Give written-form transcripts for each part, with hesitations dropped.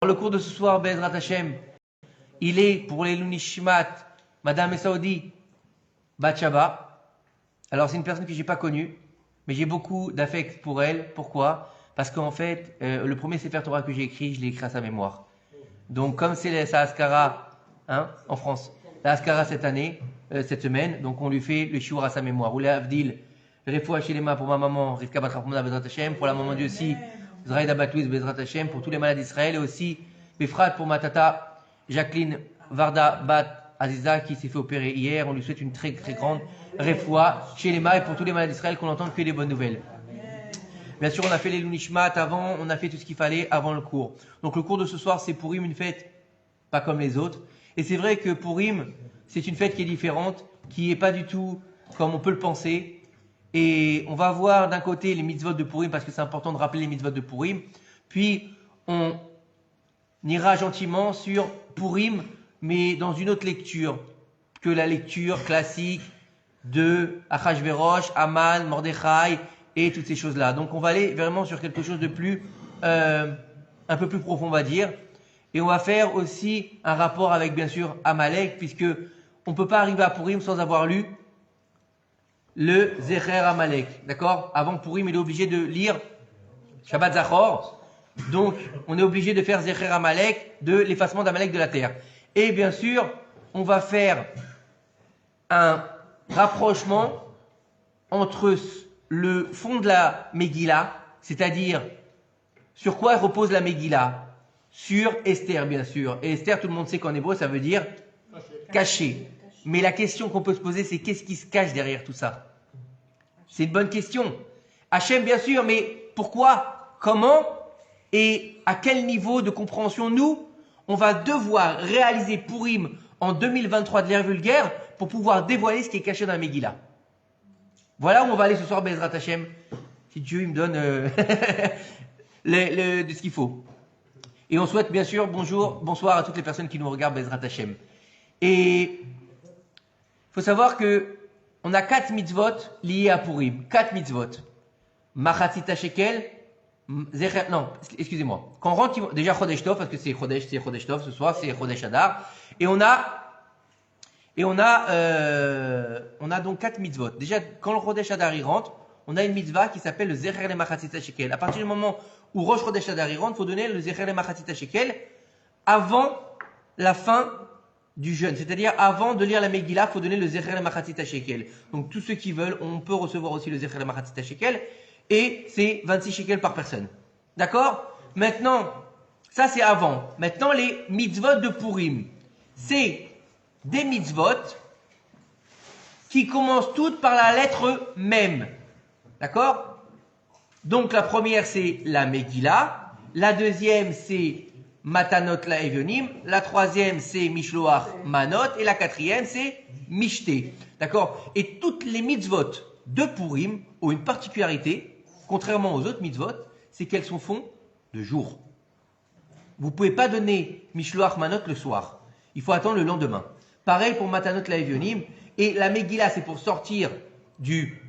Le cours de ce soir, Bezrat Hashem, il est pour les Lunishmat, Madame Saoudi Batchaba. Alors, c'est une personne que je n'ai pas connue, mais j'ai beaucoup d'affect pour elle. Pourquoi? Parce qu'en fait, le premier Sefer Torah que j'ai écrit, je l'ai écrit à sa mémoire. Donc, comme c'est sa Haskara en France, la Haskara cette année, cette semaine, donc on lui fait le shiur à sa mémoire. Ou les Avdil, Refoua Shelema pour ma maman, Rivka Bat Rachmona Bezrat Hashem, pour la maman Dieu aussi, Zraïda Batouis Bezrat Hashem, pour tous les malades d'Israël, et aussi Befrat pour ma tata Jacqueline Varda Bat Aziza qui s'est fait opérer hier. On lui souhaite une très très grande Refoua Shelema et pour tous les malades d'Israël qu'on entende que des bonnes nouvelles. Bien sûr, on a fait les Lunishmat avant, on a fait tout ce qu'il fallait avant le cours. Donc le cours de ce soir, c'est Purim, une fête pas comme les autres. Et c'est vrai que Purim, c'est une fête qui est différente, qui n'est pas du tout comme on peut le penser. Et on va voir d'un côté les mitzvot de Purim, parce que c'est important de rappeler les mitzvot de Purim. Puis on ira gentiment sur Purim, mais dans une autre lecture que la lecture classique de Achashverosh, Aman, Mordechai et toutes ces choses-là. Donc on va aller vraiment sur quelque chose de plus, un peu plus profond, on va dire. Et on va faire aussi un rapport avec, bien sûr, Amalek, puisque on ne peut pas arriver à Purim sans avoir lu le Zecher Amalek. D'accord? Avant Purim, il est obligé de lire Shabbat Zachor. Donc, on est obligé de faire Zecher Amalek, de l'effacement d'Amalek de la terre. Et bien sûr, on va faire un rapprochement entre le fond de la Megillah, c'est-à-dire sur quoi repose la Megillah? Sur Esther, bien sûr. Et Esther, tout le monde sait qu'en hébreu, ça veut dire caché. Mais la question qu'on peut se poser, c'est qu'est-ce qui se cache derrière tout ça? C'est une bonne question. Hachem, bien sûr, mais pourquoi? Comment? Et à quel niveau de compréhension, nous, on va devoir réaliser Purim en 2023 de l'ère vulgaire pour pouvoir dévoiler ce qui est caché dans la Megillah? Voilà où on va aller ce soir, Bezrat Hashem. Si Dieu il me donne de ce qu'il faut. Et on souhaite bien sûr bonsoir à toutes les personnes qui nous regardent, Bezrat Hashem. Et il faut savoir que on a 4 mitzvot liés à Purim. 4 mitzvot. Machatzita shekel. Non, excusez-moi. Quand on rentre, déjà Chodesh Tov, parce que c'est Chodesh Tov ce soir, c'est Chodesh Adar. Et on a donc 4 mitzvot. Déjà, quand le Chodesh Adar y rentre, on a une mitzvah qui s'appelle le Zecher le Machatzita shekel. À partir du moment où Rosh Chodesh Adar y rentre, il faut donner le Zecher le Machatzita shekel avant la fin du jeûne. C'est-à-dire, avant de lire la Megillah, il faut donner le Zecher le Machatzita shekel. Donc, tous ceux qui veulent, on peut recevoir aussi le Zecher le Machatzita shekel. Et c'est 26 shekels par personne. D'accord? Maintenant, ça c'est avant. Maintenant, les mitzvot de Purim. C'est des mitzvot qui commencent toutes par la lettre Mem. D'accord? Donc la première c'est la Megillah. La deuxième c'est Matanot la Evionim. La troisième c'est Mishloach Manot. Et la quatrième c'est Mishte. D'accord? Et toutes les mitzvot de Purim ont une particularité, contrairement aux autres mitzvot, c'est qu'elles sont fond de jour. Vous ne pouvez pas donner Mishloach Manot le soir. Il faut attendre le lendemain. Pareil pour Matanot la Evionim. Et la Megillah, c'est pour sortir du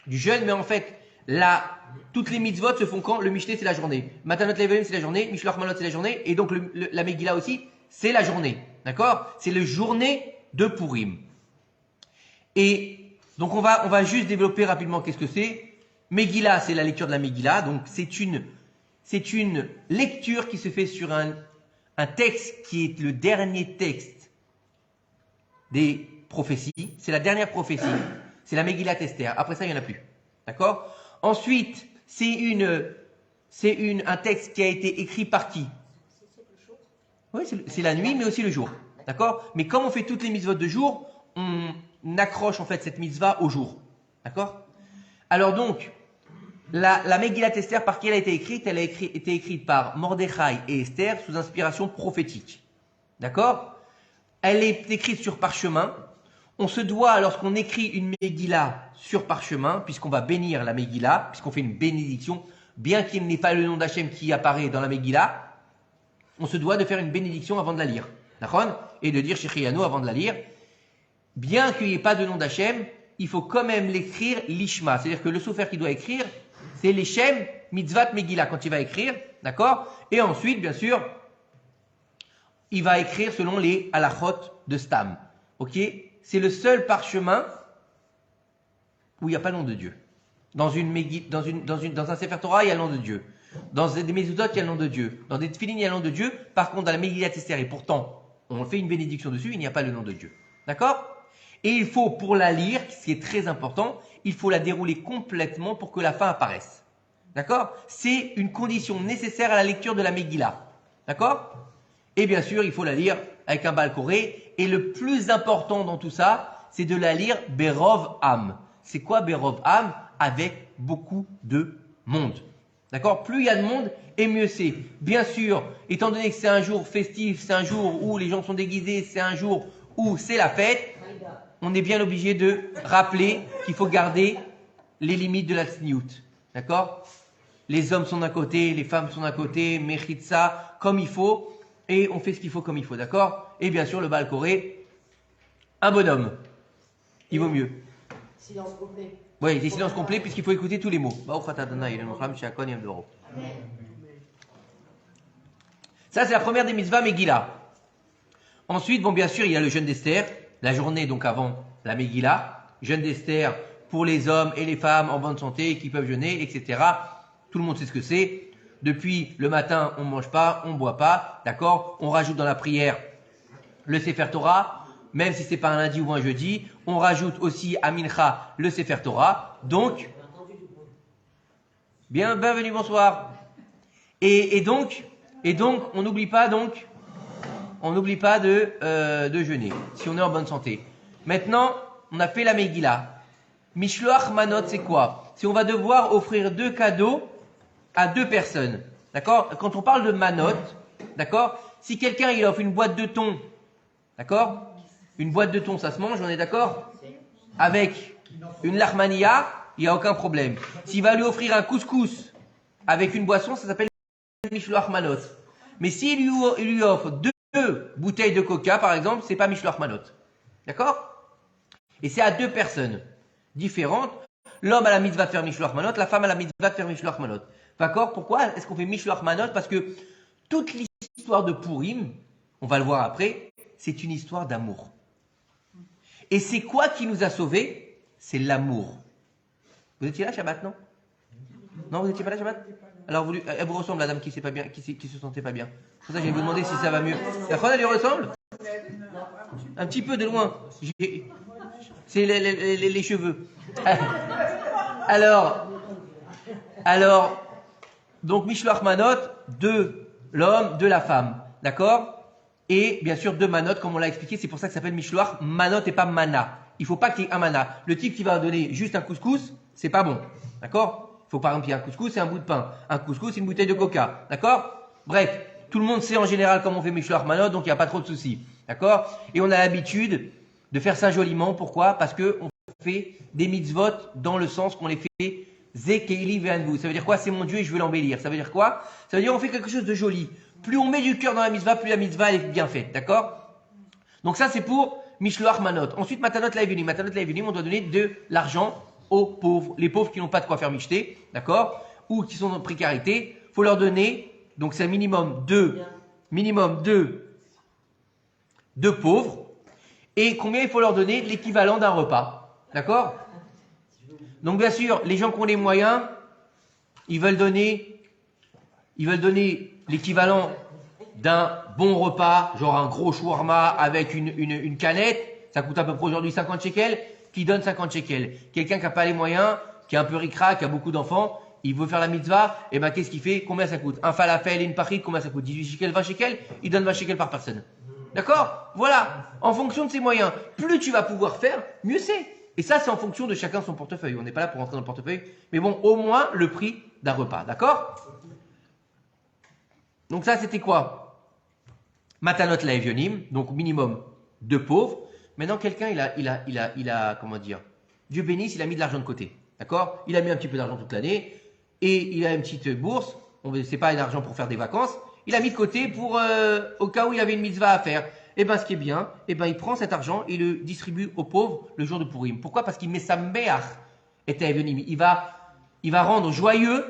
jeûne, mais en fait, toutes les mitzvot se font quand? Le Mishté, c'est la journée. Matanot la Evionim, c'est la journée. Mishloach Manot, c'est la journée. Et donc, la Megillah aussi, c'est la journée. D'accord? C'est la journée de Purim. Et donc, on va juste développer rapidement qu'est-ce que c'est. Megillah, c'est la lecture de la Megillah. Donc, c'est une lecture qui se fait sur un texte qui est le dernier texte des prophéties. C'est la dernière prophétie. C'est la Megillat Esther. Après ça, il n'y en a plus. D'accord? Ensuite, c'est un texte qui a été écrit par qui? Oui, c'est la nuit, mais aussi le jour. D'accord? Mais comme on fait toutes les mitzvot de jour, on accroche en fait cette mitzvah au jour. D'accord? Alors donc, la Megillat Esther, par qui elle a été écrite? Elle a été écrite par Mordechai et Esther sous inspiration prophétique. D'accord? Elle est écrite sur parchemin. On se doit, lorsqu'on écrit une Megillah sur parchemin, puisqu'on va bénir la Megillah, puisqu'on fait une bénédiction, bien qu'il n'ait pas le nom d'Hachem qui apparaît dans la Megillah, on se doit de faire une bénédiction avant de la lire. D'accord? Et de dire Shechianu avant de la lire. Bien qu'il n'y ait pas de nom d'Hachem, il faut quand même l'écrire l'ishma. C'est-à-dire que le sofer qui doit écrire, c'est l'Ishem Mitzvat Megillah quand il va écrire, d'accord? Et ensuite, bien sûr, il va écrire selon les halachot de Stam. Ok? C'est le seul parchemin où il n'y a pas le nom de Dieu. Dans un Sefer Torah, il y a le nom de Dieu. Dans des Mezuzot, il y a le nom de Dieu. Dans des Tfilin, il y a le nom de Dieu. Par contre, dans la Megillat Esther, et pourtant, on fait une bénédiction dessus, il n'y a pas le nom de Dieu. D'accord? Et il faut, pour la lire, ce qui est très important, il faut la dérouler complètement pour que la fin apparaisse. D'accord? C'est une condition nécessaire à la lecture de la Megillah. D'accord? Et bien sûr, il faut la lire avec un Baal Koré. Et le plus important dans tout ça, c'est de la lire Berov Am. C'est quoi Berov Am? Avec beaucoup de monde. D'accord? Plus il y a de monde, et mieux c'est. Bien sûr, étant donné que c'est un jour festif, c'est un jour où les gens sont déguisés, c'est un jour où c'est la fête, on est bien obligé de rappeler qu'il faut garder les limites de la tsniout. D'accord? Les hommes sont d'un côté, les femmes sont d'un côté, mechitza, comme il faut, et on fait ce qu'il faut comme il faut. D'accord? Et bien sûr, le Baal Koré, un bonhomme. Il vaut mieux. Silence complet. Oui, des silences complets puisqu'il faut écouter tous les mots. Ça, c'est la première des mitzvahs Megillah. Ensuite, bon, bien sûr, il y a le jeûne d'Esther, la journée donc avant la Megillah. Jeûne d'Esther pour les hommes et les femmes en bonne santé qui peuvent jeûner, etc. Tout le monde sait ce que c'est. Depuis le matin, on ne mange pas, on ne boit pas, d'accord? On rajoute dans la prière le Sefer Torah. Même si c'est pas un lundi ou un jeudi, on rajoute aussi à Mincha le Sefer Torah. Donc, bienvenue, bonsoir. Et donc, on n'oublie pas de jeûner si on est en bonne santé. Maintenant, on a fait la Megillah. Mishloach Manot, c'est quoi? Si on va devoir offrir 2 cadeaux à 2 personnes, d'accord? Quand on parle de Manot, d'accord? Si quelqu'un il offre une boîte de thon, d'accord? Une boîte de thon, ça se mange, on est d'accord? Avec une lahmania, il n'y a aucun problème. S'il va lui offrir un couscous avec une boisson, ça s'appelle Mishloach Manot. Mais s'il lui offre 2 bouteilles de coca, par exemple, c'est pas Mishloach Manot. D'accord? Et c'est à 2 personnes différentes. L'homme a la mitzvah de faire Mishloach Manot, la femme a la mitzvah de faire Mishloach Manot. D'accord? Pourquoi est-ce qu'on fait Mishloach Manot? Parce que toute l'histoire de Purim, on va le voir après, c'est une histoire d'amour. Et c'est quoi qui nous a sauvés? C'est l'amour. Vous étiez là Shabbat, non? Non, vous n'étiez pas là Shabbat? Alors, elle vous ressemble, la dame qui se sentait pas bien. C'est pour ça que je vais vous demander si ça va mieux. La fois, elle lui ressemble? Un petit peu de loin. C'est les cheveux. Alors, donc Mishloach Manot, de l'homme, de la femme. D'accord? Et bien sûr, 2 manot, comme on l'a expliqué, c'est pour ça que ça s'appelle Mishloach Manot et pas Mana. Il ne faut pas qu'il y ait un mana. Le type qui va donner juste un couscous, c'est pas bon. D'accord? Il faut par exemple qu'il y ait un couscous et un bout de pain. Un couscous et une bouteille de coca. D'accord? Bref, tout le monde sait en général comment on fait Mishloach Manot, donc il n'y a pas trop de soucis. D'accord? Et on a l'habitude de faire ça joliment. Pourquoi? Parce qu'on fait des mitzvot dans le sens qu'on les fait Zekeili Ve'anvu. Ça veut dire quoi? C'est mon Dieu et je veux l'embellir. Ça veut dire quoi? Ça veut dire on fait quelque chose de joli. Plus on met du cœur dans la mitzvah, plus la mitzvah elle est bien faite. D'accord? Donc ça c'est pour Mishloach Manot. Ensuite, Matanot Laïvenim. Matanot Laïvenim, on doit donner de l'argent aux pauvres. Les pauvres qui n'ont pas de quoi faire michter, d'accord? Ou qui sont en précarité. Il faut leur donner, donc c'est un minimum de pauvres. Et combien il faut leur donner? L'équivalent d'un repas. D'accord? Donc bien sûr, les gens qui ont les moyens, ils veulent donner l'équivalent d'un bon repas, genre un gros shawarma avec une canette, ça coûte à peu près aujourd'hui 50 shekels, qui donne 50 shekels. Quelqu'un qui n'a pas les moyens, qui est un peu ric-rac, qui a beaucoup d'enfants, il veut faire la mitzvah, et ben qu'est-ce qu'il fait? Combien ça coûte? Un falafel et une pachit, combien ça coûte? 18 shekels, 20 shekels? Il donne 20 shekels par personne. D'accord? Voilà. En fonction de ses moyens. Plus tu vas pouvoir faire, mieux c'est. Et ça, c'est en fonction de chacun son portefeuille. On n'est pas là pour rentrer dans le portefeuille. Mais bon, au moins le prix d'un repas. D'accord? Donc ça, c'était quoi? Matanot laevionim, donc minimum 2 pauvres. Maintenant, quelqu'un, il a, comment dire, Dieu bénisse, il a mis de l'argent de côté. D'accord? Il a mis un petit peu d'argent toute l'année. Et il a une petite bourse. C'est pas un argent pour faire des vacances. Il a mis de côté pour, au cas où il avait une mitzvah à faire. Et ben, ce qui est bien, et ben, il prend cet argent et le distribue aux pauvres le jour de Purim. Pourquoi? Parce qu'il met sa meach et taevionim. Il va rendre joyeux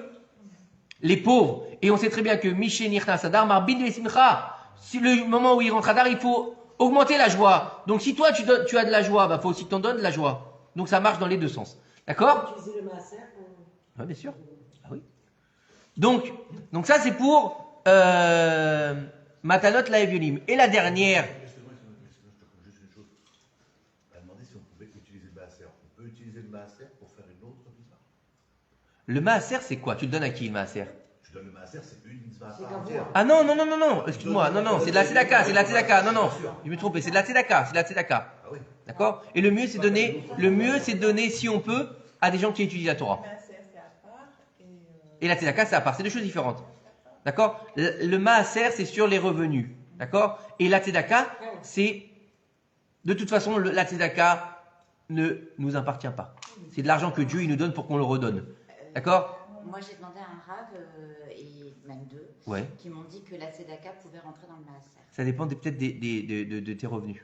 les pauvres. Et on sait très bien que Mishenir Sadar Marbin Simcha, Si le moment où il rentre Adar, il faut augmenter la joie. Donc si toi tu as de la joie, bah faut aussi que tu en donnes de la joie. Donc ça marche dans les deux sens. D'accord? Utiliser le maaser pour... Oui, bien sûr. Ah oui. Donc ça c'est pour Matanot la Evionim. Et la dernière. Justement, juste une chose. Elle a demandé si on pouvait utiliser le maaser. On peut utiliser le maaser pour faire une autre mitzvah. Le maaser c'est quoi? Tu le donnes à qui le maaser? Tu donnes le maaser, c'est une mitzvah à C'est part qu'un entière. Ah non, excuse-moi, non, c'est de la tzedaka, c'est de la tzedaka, non, je me trompais, c'est de la tzedaka. Ah oui. D'accord? Et le mieux c'est de donner, si on peut, à des gens qui étudient la Torah. Et la tzedaka c'est à part, c'est deux choses différentes. D'accord? Le maaser c'est sur les revenus. D'accord? Et la tzedaka, c'est, de toute façon, la tzedaka ne nous appartient pas. C'est de l'argent que Dieu il nous donne pour qu'on le redonne. D'accord? Moi, j'ai demandé à un rave, et même deux, Ouais. qui m'ont dit que la tzedaka pouvait rentrer dans le maaser. Ça dépend peut-être de tes revenus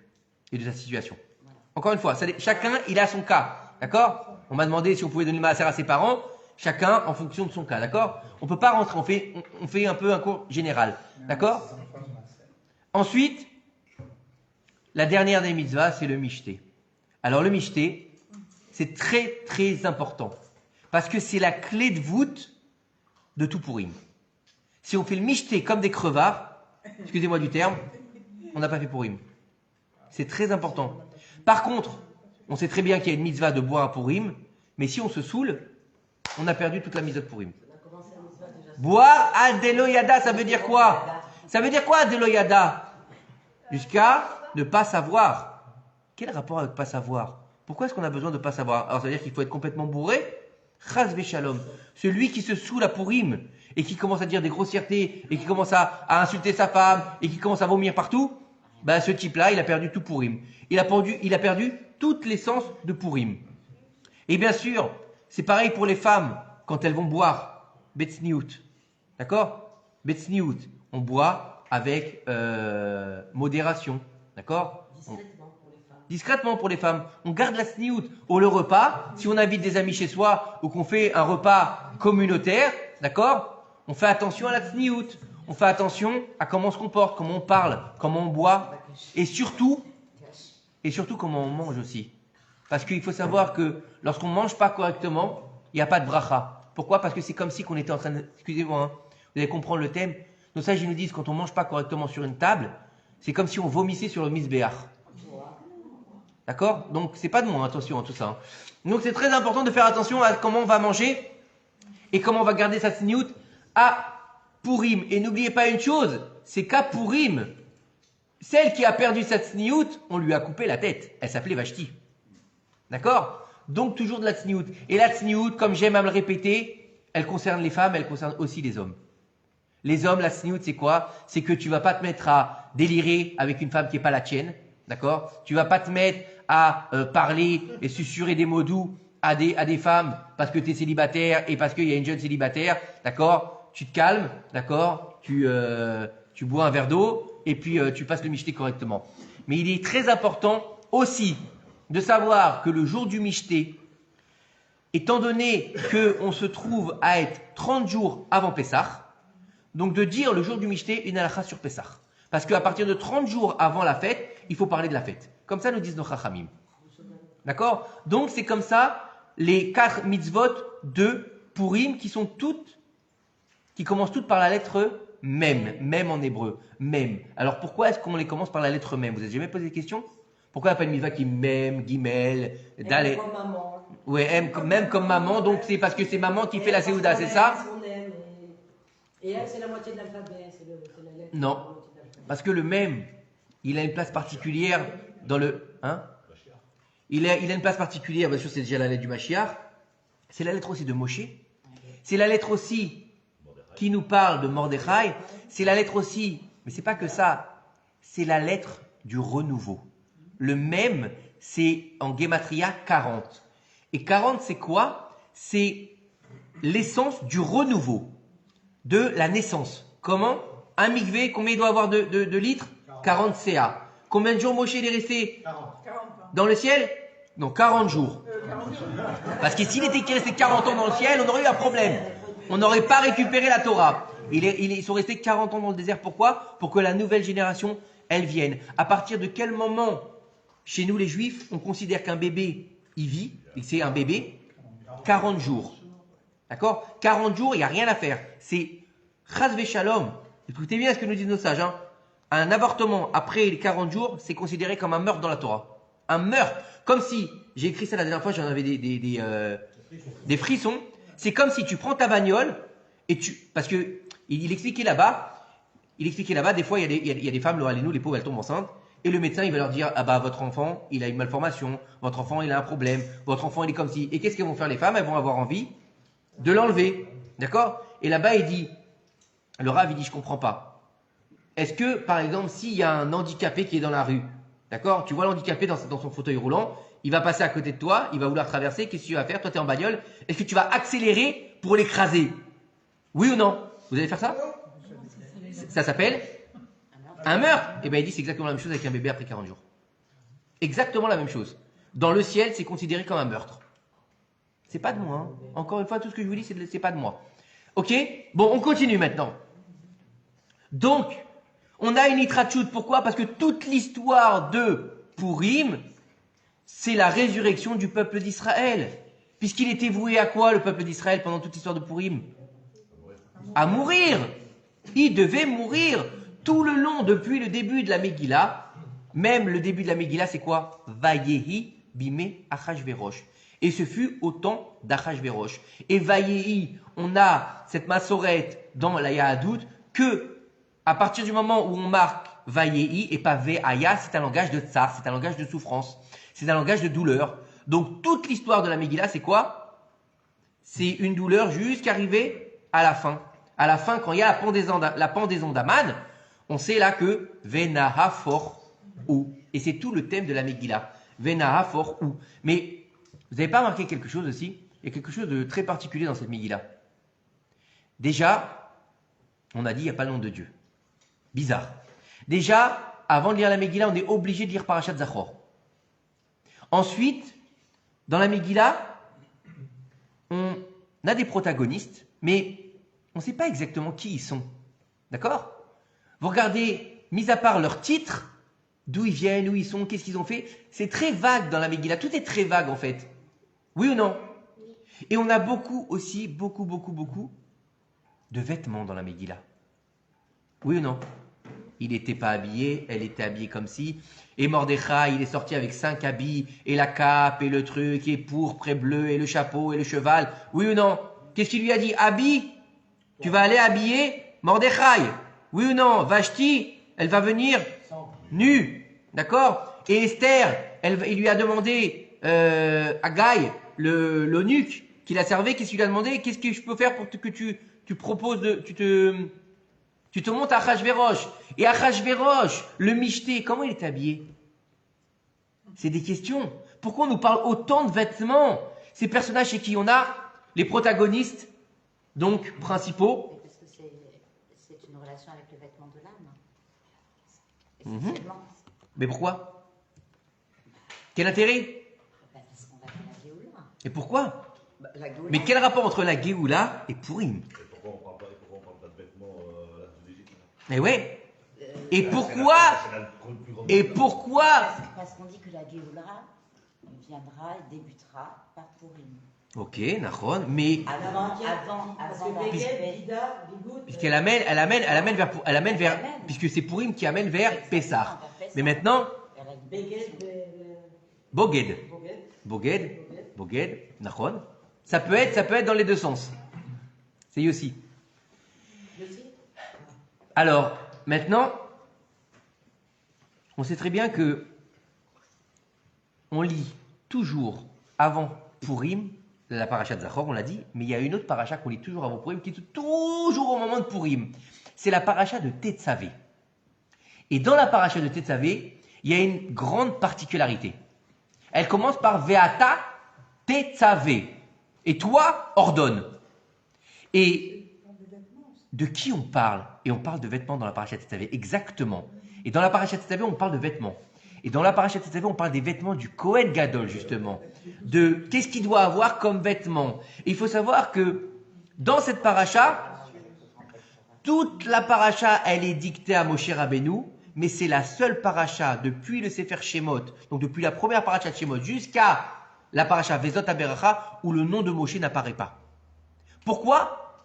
et de ta situation. Voilà. Encore une fois, chacun, il a son cas. D'accord? On m'a demandé si on pouvait donner le maaser à ses parents. Chacun en fonction de son cas. D'accord? On ne peut pas rentrer. On fait un peu un cours général. D'accord? Ensuite, la dernière des mitzvahs, c'est le mishté. Alors, le mishté, c'est très, très important. Parce que c'est la clé de voûte de tout Pourim. Si on fait le mishté comme des crevards, excusez-moi du terme, on n'a pas fait Pourim. C'est très important. Par contre, on sait très bien qu'il y a une mitzvah de boire à Pourim, mais si on se saoule, on a perdu toute la mitzvah de Pourim. Boire à Deloyada, ça veut dire quoi? Ça veut dire quoi, Deloyada? Jusqu'à ne pas savoir. Quel rapport avec pas savoir? Pourquoi est-ce qu'on a besoin de pas savoir? Alors ça veut dire qu'il faut être complètement bourré? Chas v'shalom. Celui qui se saoule à Pourim et qui commence à dire des grossièretés et qui commence à insulter sa femme et qui commence à vomir partout, ben ce type-là, il a perdu tout Pourim. Il a perdu toute l'essence de Pourim. Et bien sûr, c'est pareil pour les femmes quand elles vont boire. Betsniout. D'accord? Betsniout. On boit avec modération. D'accord? Discrètement pour les femmes. On garde la sniout. Au le repas, si on invite des amis chez soi ou qu'on fait un repas communautaire, d'accord? On fait attention à la sniout. On fait attention à comment on se comporte, comment on parle, comment on boit et surtout comment on mange aussi. Parce qu'il faut savoir que lorsqu'on ne mange pas correctement, il n'y a pas de bracha. Pourquoi? Parce que c'est comme si qu'on était en train de... Excusez-moi, hein, vous allez comprendre le thème. Nos sages ils nous disent quand on ne mange pas correctement sur une table, c'est comme si on vomissait sur le misbéach. D'accord? Donc, c'est pas de moi, attention à tout ça. Hein. Donc, c'est très important de faire attention à comment on va manger et comment on va garder sa sniout à Pourim. Et n'oubliez pas une chose, c'est qu'à Pourim, celle qui a perdu sa sniout, on lui a coupé la tête. Elle s'appelait Vashti. D'accord? Donc, toujours de la sniout. Et la sniout, comme j'aime à me le répéter, elle concerne les femmes, elle concerne aussi les hommes. Les hommes, la sniout, c'est quoi? C'est que tu vas pas te mettre à délirer avec une femme qui n'est pas la tienne. D'accord? Tu vas pas te mettre à parler et susurrer des mots doux à des femmes parce que tu es célibataire et parce qu'il y a une jeune célibataire. D'accord? Tu te calmes. D'accord? Tu bois un verre d'eau et puis tu passes le michté correctement. Mais il est très important aussi de savoir que le jour du michté, étant donné qu'on se trouve à être 30 jours avant Pessah, donc de dire le jour du michté une halakha sur Pessah. Parce qu'à partir de 30 jours avant la fête, il faut parler de la fête. Comme ça nous disent nos chachamim. D'accord? Donc c'est comme ça les 4 mitzvot de Pourim qui commencent toutes par la lettre Mem en hébreu. Mem. Alors pourquoi est-ce qu'on les commence par la lettre Mem? Vous avez jamais posé des questions? Pourquoi il n'y a pas une mitzvah qui Mem, Gimel, Dalé? Comme maman. Ouais, même comme maman, donc c'est parce que c'est maman qui fait la séouda, c'est ça? Et elle, c'est la moitié de l'alphabet. C'est la lettre. Non. Parce que le Mem, il a une place particulière dans le... Hein? Il a une place particulière, bien sûr c'est déjà la lettre du Mashiach. C'est la lettre aussi de Moshe. C'est la lettre aussi qui nous parle de Mordechai. C'est la lettre aussi, mais c'est pas que ça, c'est la lettre du renouveau. Le Mem, c'est en Gematria 40. Et 40 c'est quoi? C'est l'essence du renouveau, de la naissance. Comment? Un mikvé, combien il doit avoir de litres? 40 CA. Combien de jours Moshe il est resté? 40. Dans le ciel? Non, 40 jours. Parce que s'il était resté 40 ans dans le ciel, on aurait eu un problème. On n'aurait pas récupéré la Torah. Ils sont restés 40 ans dans le désert. Pourquoi? Pour que la nouvelle génération, elle vienne. À partir de quel moment, chez nous les Juifs, on considère qu'un bébé, il vit, et c'est un bébé, 40 jours. D'accord? 40 jours, il n'y a rien à faire. C'est chas shalom. Écoutez bien ce que nous disent nos sages. Hein. Un avortement après les 40 jours, c'est considéré comme un meurtre dans la Torah. Un meurtre. Comme si, j'ai écrit ça la dernière fois, j'en avais des frissons. C'est comme si tu prends ta bagnole et parce que il expliquait là-bas, des fois il y a des femmes, nous les pauvres, elles tombent enceintes. Et le médecin, il va leur dire, ah bah, votre enfant, il a une malformation, votre enfant, il a un problème, votre enfant, il est comme si. Et qu'est-ce qu'elles vont faire les femmes? Elles vont avoir envie de l'enlever. D'accord? Et là-bas, le Rav, il dit, je comprends pas. Est-ce que, par exemple, s'il y a un handicapé qui est dans la rue, d'accord? Tu vois l'handicapé dans son fauteuil roulant, il va passer à côté de toi, il va vouloir traverser, qu'est-ce que tu vas faire? Toi, tu es en bagnole, est-ce que tu vas accélérer pour l'écraser? Oui ou non? Vous allez faire ça? Ça s'appelle un meurtre. Et bien, il dit, c'est exactement la même chose avec un bébé après 40 jours. Exactement la même chose. Dans le ciel, c'est considéré comme un meurtre. C'est pas de moi. Hein. Encore une fois, tout ce que je vous dis, c'est pas de moi. Ok? Bon, on continue maintenant. Donc, on a une Itrachout. Pourquoi? Parce que toute l'histoire de Purim, c'est la résurrection du peuple d'Israël. Puisqu'il était voué à quoi, le peuple d'Israël, pendant toute l'histoire de Purim? À mourir. Il devait mourir tout le long, depuis le début de la Megillah. Même le début de la Megillah, c'est quoi? Vayehi bime Achashverosh. Et ce fut au temps d'Achashverosh. Et Vayehi, on a cette massorette dans la Yahadout que, à partir du moment où on marque Vayehi et pas Ve'aya, c'est un langage de tsar, c'est un langage de souffrance, c'est un langage de douleur. Donc toute l'histoire de la Megillah, c'est quoi? C'est une douleur jusqu'arriver à la fin. À la fin, quand il y a la pendaison d'Aman, on sait là que Venaha for ou. Et c'est tout le thème de la Megillah. Venaha for ou. Mais vous n'avez pas remarqué quelque chose aussi? Il y a quelque chose de très particulier dans cette Megillah. Déjà, on a dit il n'y a pas le nom de Dieu. Bizarre. Déjà, avant de lire la Megillah, on est obligé de lire Parashat Zachor. Ensuite, dans la Megillah, on a des protagonistes, mais on ne sait pas exactement qui ils sont. D'accord? Vous regardez, mis à part leur titre, d'où ils viennent, où ils sont, qu'est-ce qu'ils ont fait, c'est très vague dans la Megillah. Tout est très vague en fait. Oui ou non? Et on a beaucoup de vêtements dans la Megillah. Oui ou non? Il n'était pas habillé, elle était habillée comme si. Et Mordechai, il est sorti avec 5 habits, et la cape, et le truc, et pourpre, et bleu, et le chapeau, et le cheval. Oui ou non? Qu'est-ce qu'il lui a dit? Habille, tu vas aller habiller Mordechai. Oui ou non? Vashti, elle va venir nue. D'accord? Et Esther, il lui a demandé à Gaï, l'eunuque, qui l'a servi, qu'est-ce qu'il lui a demandé? Qu'est-ce que je peux faire pour que tu proposes tu te montes à Achashverosh. Et Achashverosh, le michté, comment il est habillé? C'est des questions. Pourquoi on nous parle autant de vêtements? Ces personnages chez qui on a les protagonistes, donc principaux. Parce que c'est une relation avec le vêtement de l'âme. Essentiellement. Mais pourquoi? Quel intérêt? Parce qu'on va faire la Géoula. Et pourquoi? La Géoula. Mais quel rapport entre la Géoula et Purim? Et pourquoi on parle pas de vêtements là de l'Égypte? Mais ouais. Et pourquoi? Parce qu'on dit que la Géoula viendra et débutera par Purim. Ok, Nahon, mais Avant Parce que la Beged, Bida, Bigoud. puisqu'elle amène vers, puisque c'est Purim qui amène vers Pessah. Mais maintenant, Beged, Boged, Boged. Boged, Nahon. Ça peut être dans les deux sens. C'est Yossi. Alors, maintenant, on sait très bien que on lit toujours avant Purim, la paracha de Zachor, on l'a dit, mais il y a une autre paracha qu'on lit toujours avant Purim, qui est toujours au moment de Purim. C'est la paracha de Tetzavé. Et dans la paracha de Tetzavé, il y a une grande particularité. Elle commence par Veata Tetzavé. Et toi, ordonne. Et de qui on parle? Et on parle de vêtements dans la paracha de Tetzavé, exactement. Et dans la paracha de Tetzavé, on parle de vêtements. Et dans la paracha de Tetzavé, on parle des vêtements du Kohen Gadol, justement. De qu'est-ce qu'il doit avoir comme vêtements. Et il faut savoir que dans cette paracha, Toute la paracha, elle est dictée à Moshe Rabbeinu, mais c'est la seule paracha depuis le Sefer Shemot, donc depuis la première paracha de Shemot jusqu'à la paracha Vezot HaBeracha, où le nom de Moshe n'apparaît pas. Pourquoi?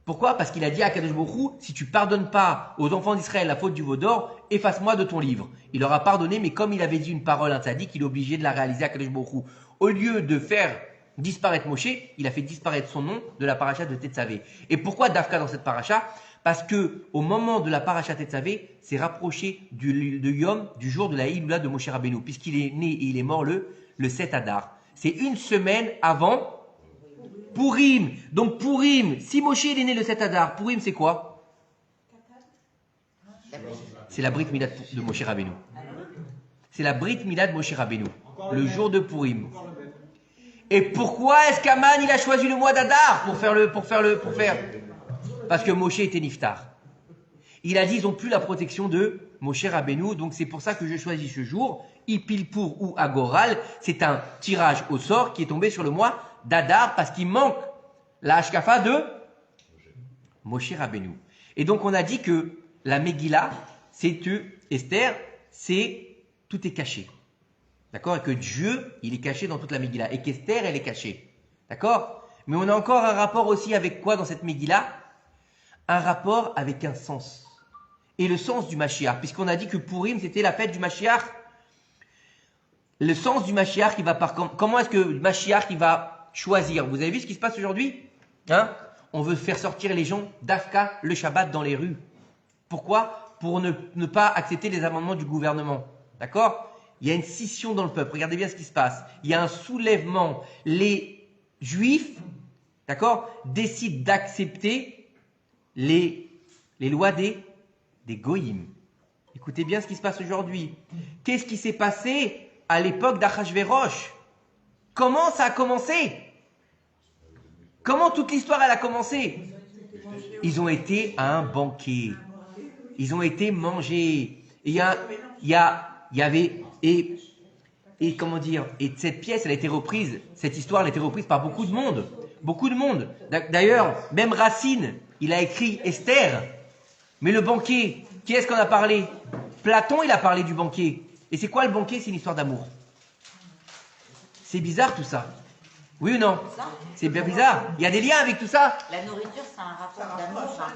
Parce qu'il a dit à Kadosh Baruch Hu, si tu pardonnes pas aux enfants d'Israël la faute du veau d'or, efface-moi de ton livre. Il leur a pardonné, mais comme il avait dit une parole, un tzaddik, il est obligé de la réaliser à Kadosh Baruch Hu. Au lieu de faire disparaître Moshe, il a fait disparaître son nom de la paracha de Tetzavé. Et pourquoi Dafka dans cette paracha? Parce que au moment de la paracha Tetzavé, c'est rapproché de Yom, du jour de la Hiloula de Moshe Rabbeinu, puisqu'il est né et il est mort le 7 Adar. C'est une semaine avant Purim. Donc Purim, si Moshe il est né le 7 Adar, Purim c'est quoi? C'est la Brit Milad de Moshe Rabbeinu. C'est la Brit Milad de Moshe Rabbeinu, le jour de Purim. Et pourquoi est-ce qu'Aman il a choisi le mois d'Adar pour faire Parce que Moshe était niftar. Il a dit ils n'ont plus la protection de Moshe Rabbeinu, donc c'est pour ça que je choisis ce jour. Ipilpour ou Agoral, c'est un tirage au sort qui est tombé sur le mois d'Adar parce qu'il manque la Hashkafa de Moshe Rabbeinu. Et donc on a dit que la Megillah, c'est Esther, c'est tout est caché. D'accord? Et que Dieu, il est caché dans toute la Megillah. Et qu'Esther, elle est cachée. D'accord? Mais on a encore un rapport aussi avec quoi dans cette Megillah? Un rapport avec un sens. Et le sens du Mashiach. Puisqu'on a dit que Purim, c'était la fête du Mashiach. Le sens du Mashiach, il va par... Comment est-ce que le Mashiach, il va choisir? Vous avez vu ce qui se passe aujourd'hui? Hein? On veut faire sortir les gens d'Afka le Shabbat dans les rues. Pourquoi? Pour ne pas accepter les amendements du gouvernement. D'accord? Il y a une scission dans le peuple. Regardez bien ce qui se passe. Il y a un soulèvement. Les Juifs, d'accord, décident d'accepter les lois des Goïm. Écoutez bien ce qui se passe aujourd'hui. Qu'est-ce qui s'est passé à l'époque d'Achashverosh? Comment ça a commencé? Comment toute l'histoire elle a commencé? Ils ont été à un banquet. Ils ont été mangés. Il y avait et comment dire, et cette pièce elle a été reprise, cette histoire elle a été reprise par beaucoup de monde. Beaucoup de monde. D'ailleurs, même Racine, il a écrit Esther. Mais le banquet, qui est-ce qu'on a parlé? Platon, il a parlé du banquet. Et c'est quoi le banquet? C'est une histoire d'amour. C'est bizarre tout ça. Oui ou non? C'est bien bizarre. Il y a des liens avec tout ça. La nourriture, c'est un rapport d'amour. Hein.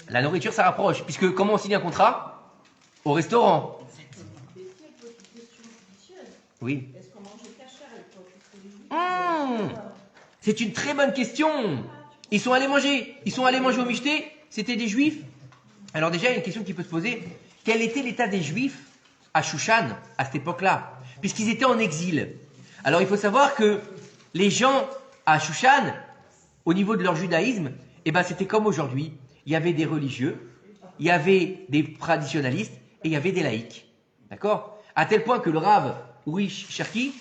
La nourriture, ça rapproche. Puisque comment on signe un contrat? Au restaurant. Oui. Est-ce qu'on mangeait cachère à l'époque? C'est une très bonne question. Ils sont allés manger au Michté. C'était des Juifs. Alors déjà, il y a une question qui peut se poser. Quel était l'état des Juifs à Shushan, à cette époque-là? Puisqu'ils étaient en exil. Alors il faut savoir que les gens à Shushan, au niveau de leur judaïsme, eh ben, c'était comme aujourd'hui. Il y avait des religieux, il y avait des traditionalistes et il y avait des laïcs. D'accord? À tel point que le Rav Uri Cherki,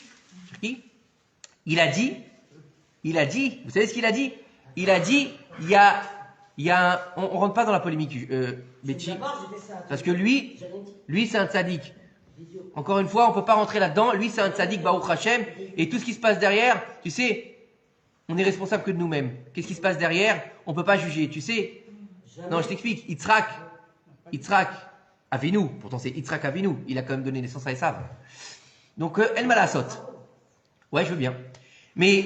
il a dit, vous savez ce qu'il a dit? Il a dit, on rentre pas dans la polémique, Betty, parce que lui c'est un tzaddik. Encore une fois, on peut pas rentrer là-dedans. Lui c'est un tzaddik, Baruch Hashem, et tout ce qui se passe derrière, tu sais, on est responsable que de nous-mêmes. Qu'est-ce qui se passe derrière? On peut pas juger, tu sais. Non, je t'explique. Yitzhak Avinu, pourtant c'est Yitzhak Avinu, il a quand même donné naissance à Esav. Donc, El Malasot. Ouais, je veux bien. Mais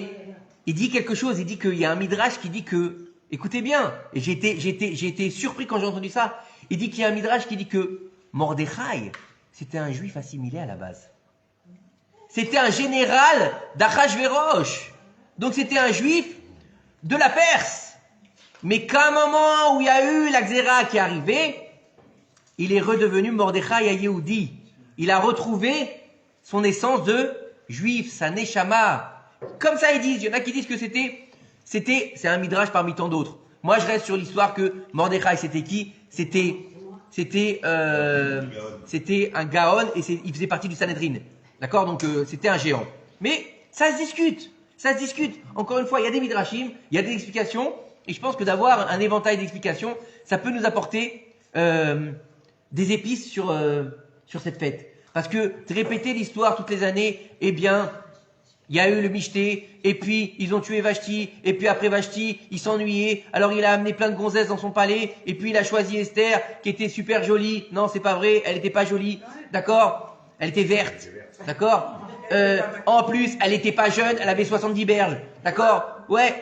il dit quelque chose, il dit qu'il y a un midrash qui dit que, écoutez bien, et j'ai été surpris quand j'ai entendu ça, il dit qu'il y a un midrash qui dit que Mordechai, c'était un juif assimilé à la base. C'était un général d'Achashverosh. Donc c'était un juif de la Perse. Mais qu'à un moment où il y a eu la Xéra qui est arrivée, il est redevenu Mordechai à Yehudi. Il a retrouvé son essence de juif, sa neshama. Comme ça ils disent, il y en a qui disent que c'est un midrash parmi tant d'autres. Moi je reste sur l'histoire que Mordechai c'était qui? C'était un Gaon et il faisait partie du Sanhedrin. D'accord? Donc c'était un géant. Mais ça se discute. Encore une fois, il y a des midrashim, il y a des explications. Et je pense que d'avoir un éventail d'explications, ça peut nous apporter des épices sur cette fête. Parce que répéter l'histoire toutes les années, eh bien, Il y a eu le Michté, et puis ils ont tué Vashti, et puis après Vashti, il s'ennuyait, alors il a amené plein de gonzesses dans son palais, et puis il a choisi Esther, qui était super jolie. Non, c'est pas vrai, elle était pas jolie, d'accord? Elle était verte, d'accord? En plus, elle était pas jeune, elle avait 70 berges, d'accord? Ouais,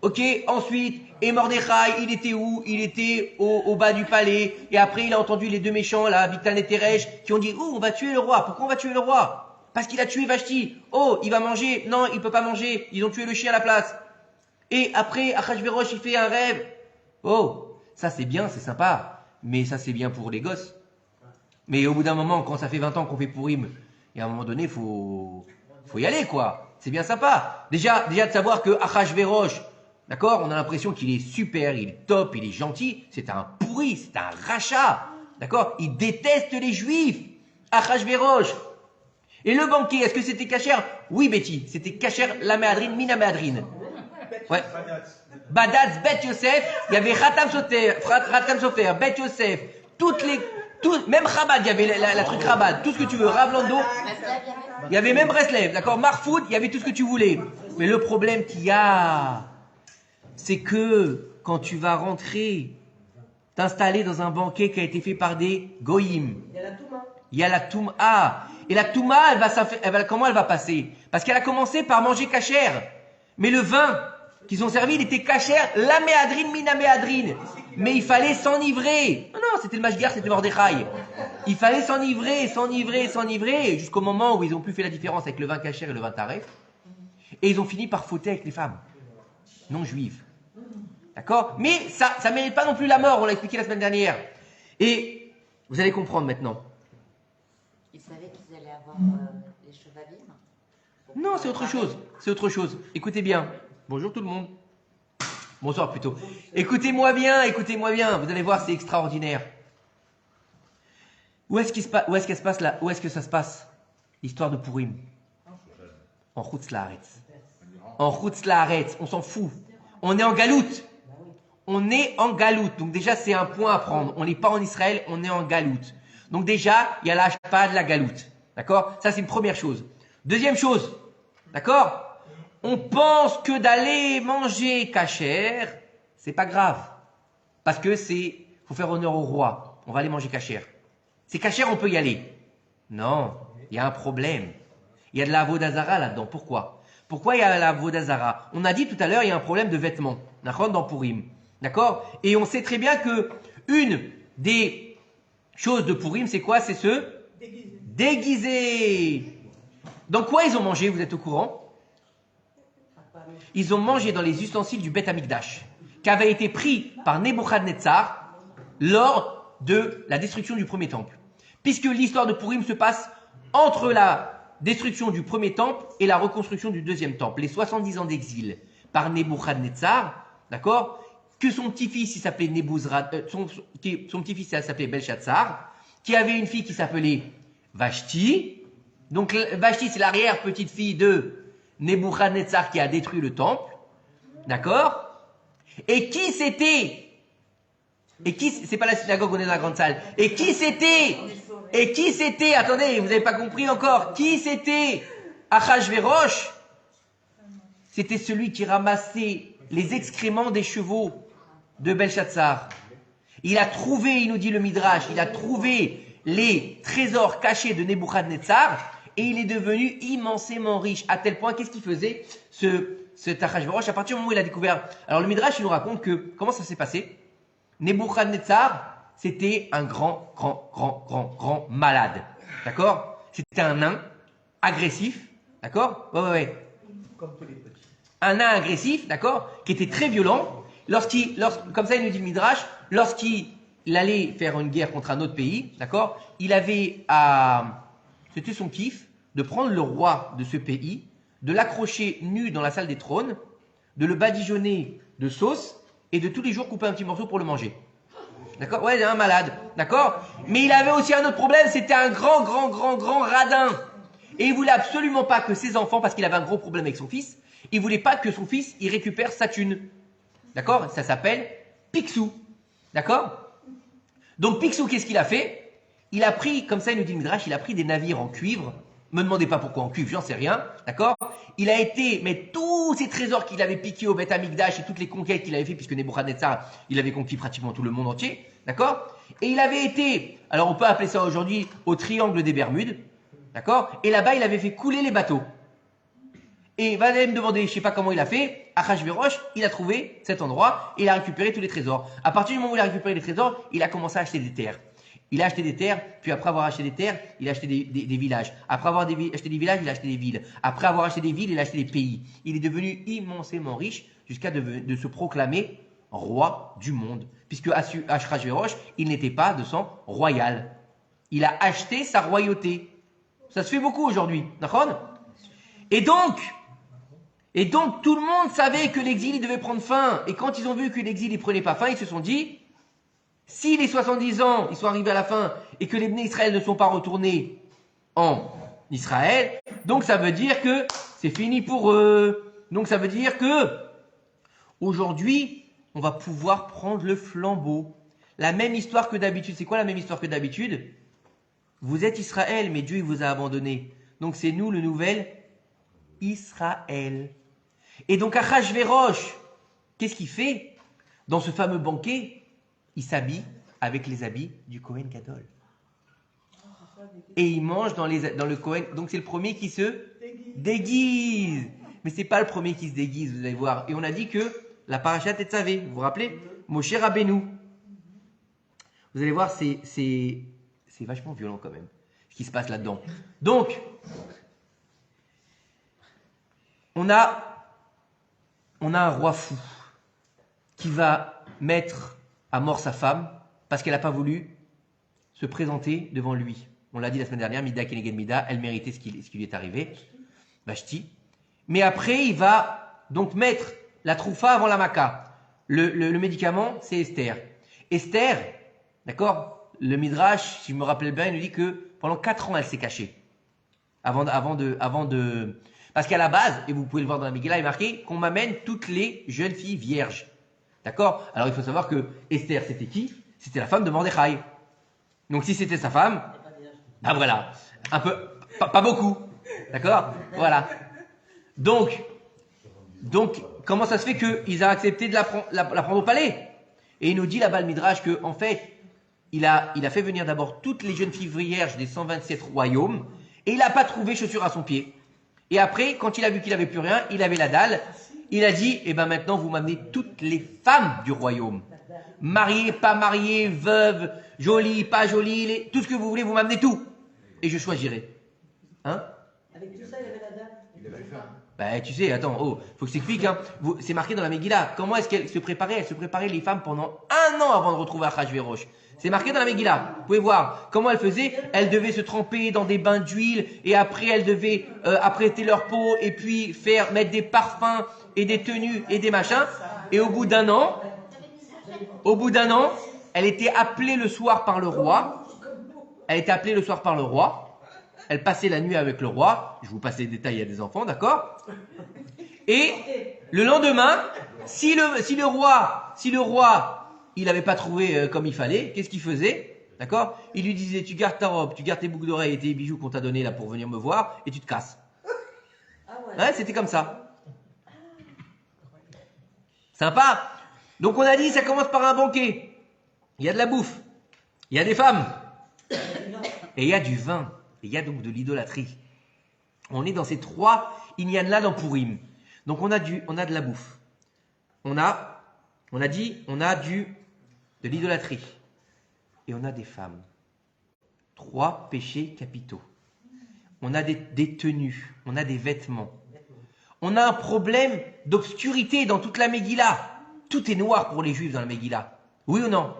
ok, ensuite, et Mordechai, il était où? Il était au bas du palais, et après il a entendu les deux méchants, là, Bigtan et Teresh, qui ont dit, oh, on va tuer le roi. Pourquoi on va tuer le roi? Parce qu'il a tué Vashti. Oh, il va manger. Non, il peut pas manger. Ils ont tué le chien à la place. Et après, Achashverosh, il fait un rêve. Oh, ça c'est bien, c'est sympa. Mais ça c'est bien pour les gosses. Mais au bout d'un moment, quand ça fait 20 ans qu'on fait Pourim, et à un moment donné, faut y aller, quoi. C'est bien sympa. Déjà de savoir que Achashverosh, d'accord, on a l'impression qu'il est super, il est top, il est gentil. C'est un pourri, c'est un rachat. D'accord? Il déteste les juifs. Achashverosh. Et le banquet, est-ce que c'était cachère? Oui, Betty, c'était cachère la méadrine, mina méadrine. Ouais. Badatz, Bet Yosef, il y avait Khatam Sofer, Bet Yosef, même Chabad, il y avait la truc Chabad, tout ce que tu veux, Ravlando, il y avait même Breslev, d'accord, Marfoud, il y avait tout ce que tu voulais. Mais le problème qu'il y a, c'est que quand tu vas rentrer, t'installer dans un banquet qui a été fait par des goyim, il y a la Touma. Et la Touma, comment elle va passer? Parce qu'elle a commencé par manger cachère. Mais le vin qu'ils ont servi, il était cachère, la méadrine, mina méadrine. Mais il fallait s'enivrer. Non, c'était le Mashgiach, c'était Mordechai. Il fallait s'enivrer, jusqu'au moment où ils ont pu faire la différence avec le vin cachère et le vin taref. Et ils ont fini par fauter avec les femmes non juives. D'accord? Mais ça ne mérite pas non plus la mort, on l'a expliqué la semaine dernière. Et vous allez comprendre maintenant. Ils savaient qu'ils allaient avoir les chevaliers? Non, c'est autre chose. C'est autre chose. Écoutez bien. Bonjour tout le monde. Bonsoir plutôt. Écoutez-moi bien. Vous allez voir, c'est extraordinaire. Où est-ce que ça se passe? L'histoire de Pourim. En Chutz Laaretz. On s'en fout. On est en galoute. Donc déjà, c'est un point à prendre. On n'est pas en Israël, on est en galoute. Donc déjà, il y a l'âge pas de la galoute. D'accord? Ça, c'est une première chose. Deuxième chose. D'accord? On pense que d'aller manger cachère, c'est pas grave. Parce que faut faire honneur au roi. On va aller manger cachère. C'est cachère, on peut y aller. Non, il y a un problème. Il y a de la vodazara là-dedans. Pourquoi il y a la vodazara? On a dit tout à l'heure, il y a un problème de vêtements. D'accord? Dans Pourim. D'accord? Et on sait très bien que une des chose de Pourim, c'est quoi? C'est se déguiser. Dans quoi ils ont mangé? Vous êtes au courant? Ils ont mangé dans les ustensiles du Beth Amikdash, qui avait été pris par Nebuchadnezzar lors de la destruction du premier temple. Puisque l'histoire de Pourim se passe entre la destruction du premier temple et la reconstruction du deuxième temple, les 70 ans d'exil par Nebuchadnezzar, d'accord? Que son petit-fils, il s'appelait son petit-fils, il s'appelait Belshazzar, qui avait une fille qui s'appelait Vashti. Donc Vashti, c'est l'arrière-petite-fille de Nebuchadnezzar qui a détruit le temple. D'accord? Et qui c'était? C'est pas la synagogue, on est dans la grande salle. Et qui c'était? Attendez, vous n'avez pas compris encore. Qui c'était? Achashverosh. C'était celui qui ramassait les excréments des chevaux de Belshazzar. Il a trouvé, il nous dit le Midrash, il a trouvé les trésors cachés de Nebuchadnezzar et il est devenu immensément riche. À tel point, qu'est-ce qu'il faisait, ce Achashverosh, à partir du moment où il a découvert. Alors le Midrash, il nous raconte que, comment ça s'est passé? Nebuchadnezzar, c'était un grand malade. D'accord? C'était un nain agressif. D'accord? Ouais. Un nain agressif, d'accord? Qui était très violent. Comme ça, il nous dit le Midrash, lorsqu'il allait faire une guerre contre un autre pays, d'accord? C'était son kiff de prendre le roi de ce pays, de l'accrocher nu dans la salle des trônes, de le badigeonner de sauce et de tous les jours couper un petit morceau pour le manger. D'accord? Ouais, il est un malade. D'accord? Mais il avait aussi un autre problème, c'était un grand radin. Et il voulait absolument pas que ses enfants, parce qu'il avait un gros problème avec son fils, il voulait pas que son fils, il récupère sa thune. D'accord? Ça s'appelle Picsou. D'accord? Donc Picsou, qu'est-ce qu'il a fait? Il a pris, comme ça il nous dit le Midrash, il a pris des navires en cuivre Me demandez pas pourquoi en cuve, j'en sais rien, d'accord? Il a été, mais tous ces trésors qu'il avait piqués au Beth Amikdash et toutes les conquêtes qu'il avait fait, puisque Nebuchadnezzar, il avait conquis pratiquement tout le monde entier, d'accord? Et il avait été, alors on peut appeler ça aujourd'hui au triangle des Bermudes, d'accord? Et là-bas, il avait fait couler les bateaux. Et vous allez me demander, je sais pas comment il a fait, Achashverosh, il a trouvé cet endroit et il a récupéré tous les trésors. À partir du moment où il a récupéré les trésors, il a commencé à acheter des terres. Il a acheté des terres, puis après avoir acheté des terres, il a acheté des villages. Après avoir acheté des villages, il a acheté des villes. Après avoir acheté des villes, il a acheté des pays. Il est devenu immensément riche jusqu'à de se proclamer roi du monde. Puisque Achashverosh, il n'était pas de sang royal. Il a acheté sa royauté. Ça se fait beaucoup aujourd'hui, d'accord? Et donc, tout le monde savait que l'exil il devait prendre fin. Et quand ils ont vu que l'exil il prenait pas fin, ils se sont dit, si les 70 ans, ils sont arrivés à la fin et que les Bnei Israël ne sont pas retournés en Israël, donc ça veut dire que c'est fini pour eux. Donc ça veut dire que aujourd'hui, on va pouvoir prendre le flambeau. La même histoire que d'habitude. C'est quoi la même histoire que d'habitude? Vous êtes Israël, mais Dieu il vous a abandonné. Donc c'est nous le nouvel Israël. Et donc Achashverosh, qu'est-ce qu'il fait? Dans ce fameux banquet, il s'habille avec les habits du Kohen Gadol. Et il mange dans le Kohen. Donc c'est le premier qui se déguise. Mais c'est pas le premier qui se déguise, vous allez voir. Et on a dit que la paracha Tetzavé, vous vous rappelez? Moshe Rabbeinu. Vous allez voir, c'est vachement violent quand même, ce qui se passe là-dedans. Donc, on a un roi fou qui va mettre à mort sa femme parce qu'elle n'a pas voulu se présenter devant lui. On l'a dit la semaine dernière, Mida Keneged Mida, elle méritait ce qui lui est arrivé, Vashti. Mais après, il va donc mettre la troufa avant la maca. Le médicament, c'est Esther. Esther, d'accord, le Midrash, si je me rappelle bien, il nous dit que pendant 4 ans, elle s'est cachée. Avant de... Parce qu'à la base, et vous pouvez le voir dans la Megillah, il est marqué qu'on m'amène toutes les jeunes filles vierges. D'accord? Alors il faut savoir que Esther, c'était qui? C'était la femme de Mordechai. Donc si c'était sa femme, ah voilà, un peu, pas beaucoup. D'accord? Voilà. Donc, comment ça se fait qu'ils ont accepté de la prendre au palais? Et il nous dit là-bas le Midrash que, en fait, il a fait venir d'abord toutes les jeunes filles vierges des 127 royaumes et il n'a pas trouvé chaussure à son pied. Et après, quand il a vu qu'il n'avait plus rien, il avait la dalle. Il a dit, eh ben maintenant, vous m'amenez toutes les femmes du royaume. Mariées, pas mariées, veuves, jolies, pas jolies, tout ce que vous voulez, vous m'amenez tout. Et je choisirai. Hein? Avec tout ça, il avait la dame. Il avait faim. Ben, tu sais, attends, faut que je t'explique, hein. C'est marqué dans la Megillah. Comment est-ce qu'elle se préparait? Elle se préparait les femmes pendant 1 an avant de retrouver Achashverosh. C'est marqué dans la Megillah. Vous pouvez voir comment elle faisait. Elle devait se tremper dans des bains d'huile et après elle devait apprêter leur peau et puis mettre des parfums et des tenues et des machins. Et au bout d'un an, elle était appelée le soir par le roi. Elle passait la nuit avec le roi. Je vous passe les détails, il y a des enfants, d'accord? Et le lendemain, si le roi, il n'avait pas trouvé comme il fallait, qu'est-ce qu'il faisait? D'accord? Il lui disait, tu gardes ta robe, tu gardes tes boucles d'oreilles et tes bijoux qu'on t'a donnés là pour venir me voir, et tu te casses. Ouais, c'était comme ça. Sympa. Donc on a dit, ça commence par un banquet. Il y a de la bouffe. Il y a des femmes. Et il y a du vin. Et il y a donc de l'idolâtrie. On est dans ces 3 inyan-là dans Purim. Donc on a de la bouffe. On a de l'idolâtrie. Et on a des femmes. 3 péchés capitaux. On a des tenues. On a des vêtements. On a un problème d'obscurité dans toute la Megillah. Tout est noir pour les Juifs dans la Megillah. Oui ou non?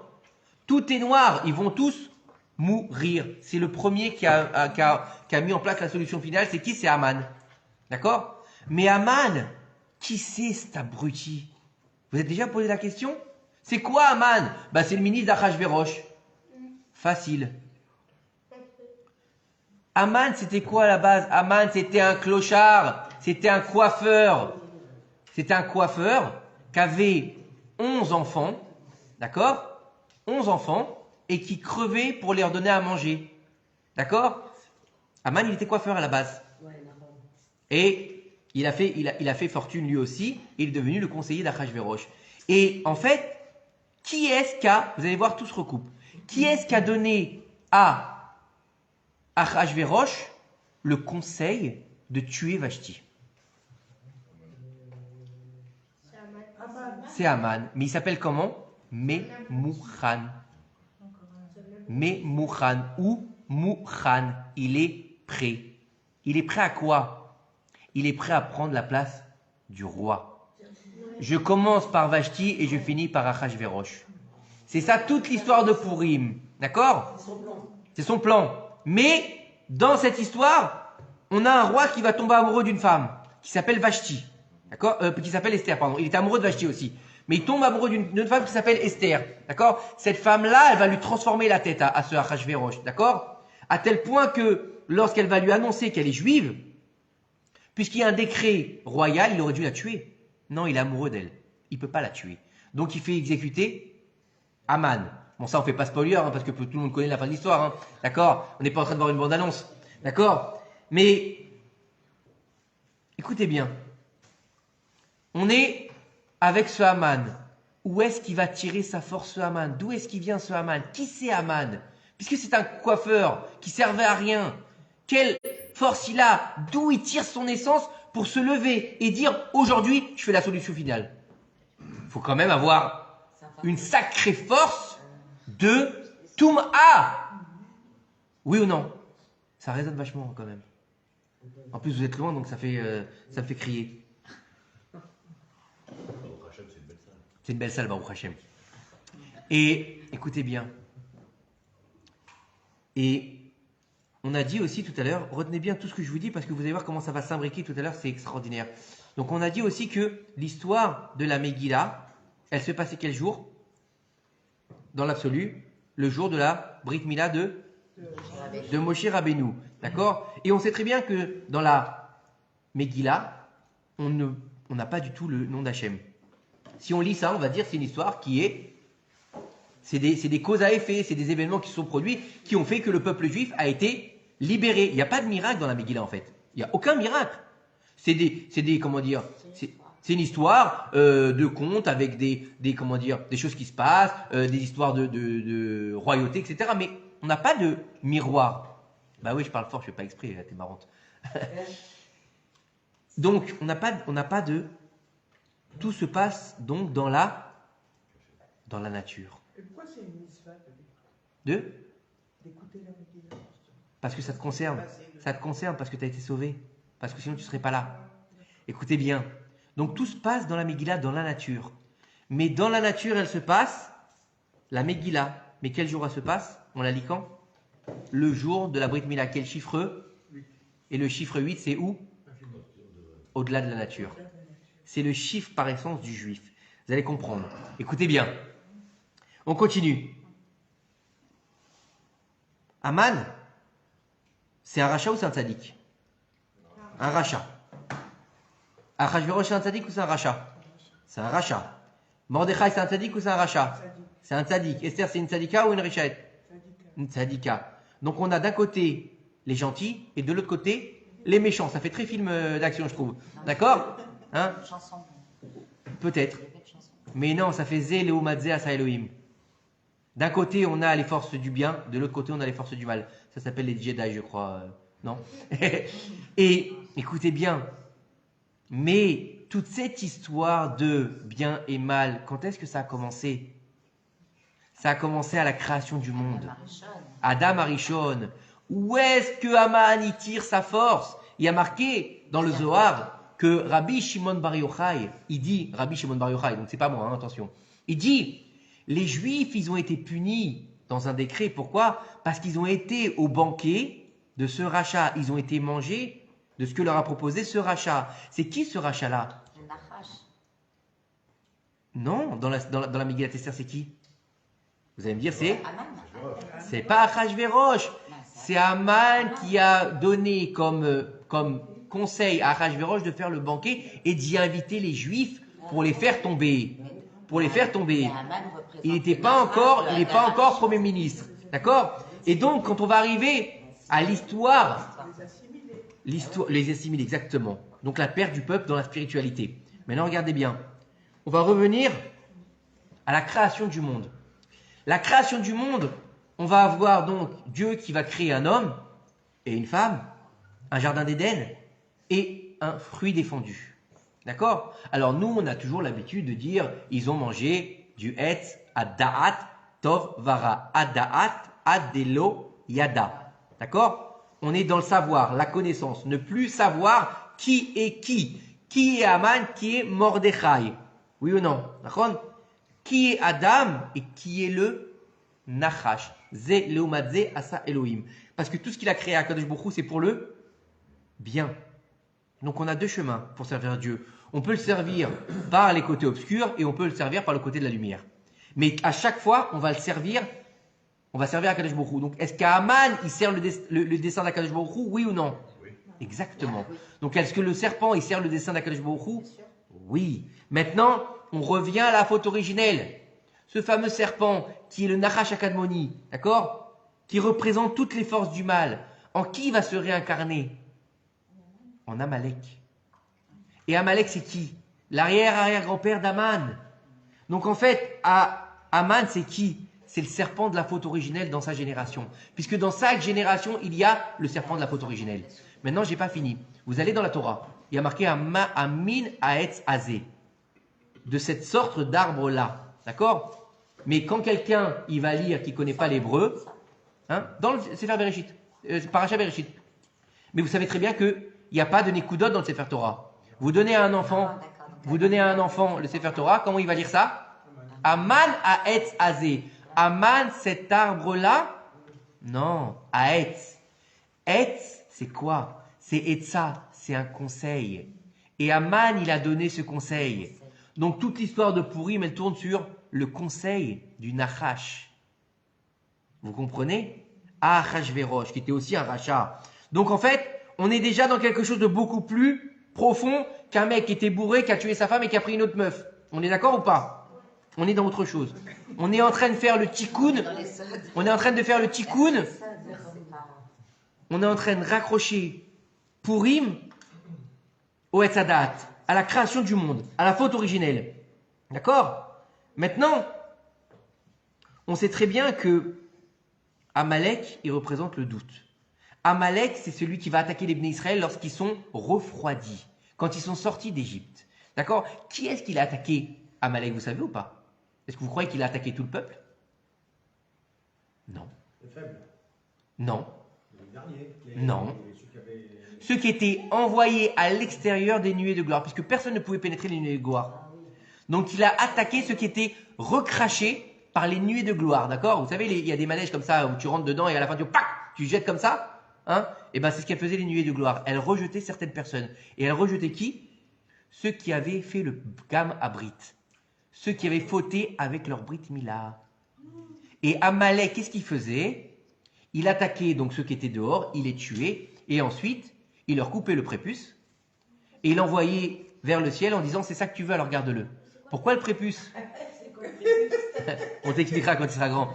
Tout est noir. Ils vont tous mourir. C'est le premier qui a mis en place la solution finale. C'est qui? C'est Aman. D'accord? Mais Aman, qui c'est cet abruti? Vous êtes déjà posé la question? C'est quoi Aman? C'est le ministre d'Achashverosh. Facile. Aman, c'était quoi à la base? Aman, c'était un clochard. C'était un coiffeur. C'était un coiffeur qui avait 11 enfants. D'accord? 11 enfants. Et qui crevait pour leur donner à manger. D'accord? Aman, il était coiffeur à la base. Ouais, d'accord. Et il a fait fortune lui aussi. Et il est devenu le conseiller d'Achashverosh. Et en fait, qui est-ce qu'a, vous allez voir, tout se recoupe. Qui est-ce qui a donné à Achashverosh le conseil de tuer Vashti? C'est Aman. Mais il s'appelle comment? Memouchan. Memouchan ou Mouchan. Il est prêt. Il est prêt à quoi? Il est prêt à prendre la place du roi. Je commence par Vashti et je finis par Achashverosh. C'est ça toute l'histoire de Purim. D'accord? C'est son plan. Mais dans cette histoire, on a un roi qui va tomber amoureux d'une femme qui s'appelle Vashti. D'accord? Qui s'appelle Esther, pardon. Il est amoureux de Vashti aussi. Mais il tombe amoureux d'une femme qui s'appelle Esther. D'accord? Cette femme-là, elle va lui transformer la tête à ce Achashverosh. D'accord? À tel point que lorsqu'elle va lui annoncer qu'elle est juive, puisqu'il y a un décret royal, il aurait dû la tuer. Non, il est amoureux d'elle. Il ne peut pas la tuer. Donc il fait exécuter Aman. Bon, ça, on ne fait pas spoiler, hein, parce que tout le monde connaît la fin de l'histoire. Hein. D'accord? On n'est pas en train de voir une bande-annonce. D'accord? Mais, écoutez bien. On est avec ce Aman. Où est-ce qu'il va tirer sa force, ce Aman? D'où est-ce qu'il vient, ce Aman? Qui c'est Aman? Puisque c'est un coiffeur qui servait à rien. Quelle force il a? D'où il tire son essence pour se lever et dire aujourd'hui, je fais la solution finale? Il faut quand même avoir une sacrée force de Toum'a. Oui ou non? Ça résonne vachement quand même. En plus, vous êtes loin, donc ça me fait crier. Baruch Hashem, c'est une belle salle. C'est une belle salle, Baruch Hashem. Et écoutez bien. Et on a dit aussi tout à l'heure, retenez bien tout ce que je vous dis parce que vous allez voir comment ça va s'imbriquer tout à l'heure, c'est extraordinaire. Donc on a dit aussi que l'histoire de la Megillah, elle se passait quel jour? Dans l'absolu, le jour de la Brit Mila de Moshe Rabbeinu. D'accord? Et on sait très bien que dans la Megillah, on n'a pas du tout le nom d'Hachem. Si on lit ça, on va dire que c'est une histoire qui est... C'est des causes à effet, c'est des événements qui se sont produits, qui ont fait que le peuple juif a été libéré. Il n'y a pas de miracle dans la Megillah en fait. Il n'y a aucun miracle. Comment dire, c'est une histoire de contes avec des choses qui se passent, des histoires de royauté, etc. Mais on n'a pas de miroir. Bah oui, je parle fort, je fais pas exprès, t'es marrante. Donc, on n'a pas de... Tout se passe donc dans la nature. Et pourquoi c'est une mitzvah d'écouter la Megillah? Parce que ça te concerne. Ça te concerne parce que tu as été sauvé. Parce que sinon tu ne serais pas là. Écoutez bien. Donc tout se passe dans la Megillah, dans la nature. Mais dans la nature, elle se passe, la Megillah. Mais quel jour elle se passe? On la lit quand? Le jour de la Brit Mila. Quel chiffre? Et le chiffre 8, c'est où? Au-delà de la nature. C'est le chiffre par essence du juif. Vous allez comprendre. Écoutez bien. On continue. Aman, c'est un rachat ou c'est un tzaddik? Un rachat. Achashverosh, c'est un tzaddik ou c'est un rachat? C'est un rachat. Mordechai, c'est un tzaddik ou c'est un rachat? C'est un tzaddik. Esther, c'est une tzaddika ou une richette? Une tzaddika. Donc on a d'un côté les gentils et de l'autre côté les méchants. Ça fait très film d'action, je trouve. D'accord? Hein? Peut-être. Mais non, ça fait Zé, Léo, Matzé, Asa Elohim. D'un côté, on a les forces du bien, de l'autre côté, on a les forces du mal. Ça s'appelle les Jedi, je crois. Non? Et écoutez bien, mais toute cette histoire de bien et mal, quand est-ce que ça a commencé? Ça a commencé à la création du monde. Adam Arishon. Où est-ce que Haman y tire sa force? Il y a marqué dans le Zohar que Rabbi Shimon Bar Yochai, il dit, Rabbi Shimon Bar Yochai, donc c'est pas moi, hein, attention, il dit, les Juifs, ils ont été punis dans un décret. Pourquoi? Parce qu'ils ont été au banquet de ce rachat. Ils ont été mangés de ce que leur a proposé ce rachat. C'est qui ce rachat-là? Non, dans la Megillat Esther, c'est qui? Vous allez me dire, c'est pas Achashverosh. C'est Haman qui a donné comme conseil à Achashverosh de faire le banquet et d'y inviter les Juifs pour les faire tomber. Pour les faire tomber. Il n'est pas encore Premier ministre. D'accord? Et donc, quand on va arriver à l'histoire. Les assimilés. Les assimilés, exactement. Donc la perte du peuple dans la spiritualité. Maintenant, regardez bien. On va revenir à la création du monde. La création du monde, on va avoir donc Dieu qui va créer un homme et une femme, un jardin d'Éden et un fruit défendu. D'accord? Alors nous, on a toujours l'habitude de dire, ils ont mangé du Etz Ada'at Tov Vara. Ada'at Adelo Yada. D'accord? On est dans le savoir, la connaissance. Ne plus savoir qui est qui. Qui est Aman, qui est Mordechai. Oui ou non? D'accord? Qui est Adam et qui est le Nachash. Ze Leumadze Asa Elohim. Parce que tout ce qu'il a créé à Kadosh Baruch Hu, c'est pour le bien. Donc on a deux chemins pour servir Dieu. On peut le servir par les côtés obscurs et on peut le servir par le côté de la lumière. Mais à chaque fois, on va servir à Kadosh Baruch Hu. Donc est-ce qu'Aman, il sert le dessein d'Akadosh Baruch Hu, oui ou non? Oui. Exactement. Donc est-ce que le serpent, il sert le dessein d'Akadosh Baruch Hu? Oui. Maintenant, on revient à la faute originelle. Ce fameux serpent qui est le Nachash Akadmoni, d'accord? Qui représente toutes les forces du mal. En qui va se réincarner? En Amalek. Et Amalek, c'est qui? L'arrière-arrière-grand-père d'Aman. Donc en fait, Aman, c'est qui? C'est le serpent de la faute originelle dans sa génération. Puisque dans chaque génération, il y a le serpent de la faute originelle. Maintenant, j'ai pas fini. Vous allez dans la Torah. Il y a marqué Amin Haetz Azé. De cette sorte d'arbre-là. D'accord? Mais quand quelqu'un, il va lire, qui ne connaît pas l'hébreu, hein, dans le Sefer Bereshit, Parashat Bereshit. Mais vous savez très bien qu'il n'y a pas de Nekudot dans le Sefer Torah. Vous donnez à un enfant le Sefer Torah, comment il va lire ça? Aman Haetz Azé. Aman, cet arbre-là? Non, Haetz. Etz, c'est quoi? C'est Etza, c'est un conseil. Et Aman, il a donné ce conseil. Donc toute l'histoire de Purim, elle tourne sur le conseil du Nachash. Vous comprenez? Achashverosh, qui était aussi un rachat. Donc en fait, on est déjà dans quelque chose de beaucoup plus profond qu'un mec qui était bourré, qui a tué sa femme et qui a pris une autre meuf. On est d'accord ou pas? On est dans autre chose. On est en train de faire le tikkun. On est en train de faire le tikkun. On est en train de raccrocher Purim au Etzadat, à la création du monde, à la faute originelle. D'accord? Maintenant, on sait très bien que Amalek, il représente le doute. Amalek, c'est celui qui va attaquer les Bnei Israël lorsqu'ils sont refroidis, quand ils sont sortis d'Égypte. D'accord? Qui est-ce qu'il a attaqué, Amalek, vous savez ou pas? Est-ce que vous croyez qu'il a attaqué tout le peuple? Non. Les faibles. Non. Les derniers. Non. Ceux qui avaient... Ceux qui étaient envoyés à l'extérieur des nuées de gloire, puisque personne ne pouvait pénétrer les nuées de gloire. Donc il a attaqué ceux qui étaient recrachés par les nuées de gloire, d'accord? Vous savez, il y a des manèges comme ça où tu rentres dedans et à la fin tu jettes comme ça, hein? Et ben c'est ce qu'elles faisaient les nuées de gloire. Elles rejetaient certaines personnes. Et elles rejetaient qui? Ceux qui avaient fait le Gam Abrit. Ceux qui avaient fauté avec leur Brit Mila. Et Amalek, qu'est-ce qu'il faisait? Il attaquait donc ceux qui étaient dehors, il les tuait, et ensuite, il leur coupait le prépuce, et il l'envoyait vers le ciel en disant, c'est ça que tu veux, alors garde-le. Pourquoi le prépuce? On t'expliquera quand il sera grand.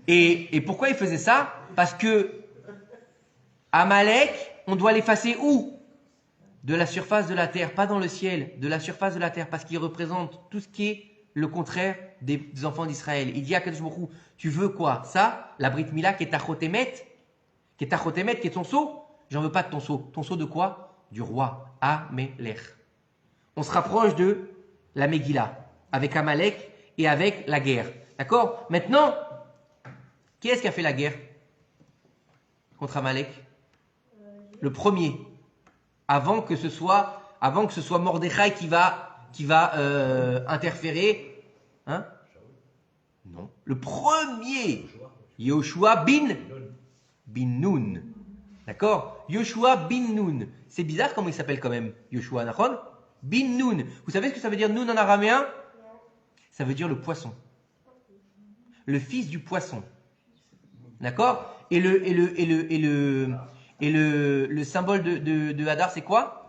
Et pourquoi il faisait ça? Parce que Amalek, on doit l'effacer où? De la surface de la terre, pas dans le ciel, de la surface de la terre, parce qu'il représente tout ce qui est le contraire des enfants d'Israël. Il dit à Kadosh Baruch Hu, tu veux quoi? Ça, la Brit Mila qui est ta Chotemet, qui est ton sceau? J'en veux pas de ton sceau. Ton sceau de quoi? Du roi, Amelech. On se rapproche de la Megillah, avec Amalek et avec la guerre. D'accord? Maintenant, qui est-ce qui a fait la guerre contre Amalek? Le premier. Avant que ce soit Mordechai qui va interférer. Hein? Non. Le premier. Yoshua bin Nun. D'accord? Yoshua bin Nun. C'est bizarre comment il s'appelle quand même, Yoshua, Nachon? Bin Nun. Vous savez ce que ça veut dire Nun en araméen? Ça veut dire le poisson. Le fils du poisson. D'accord? Et le symbole de Hadar, c'est quoi?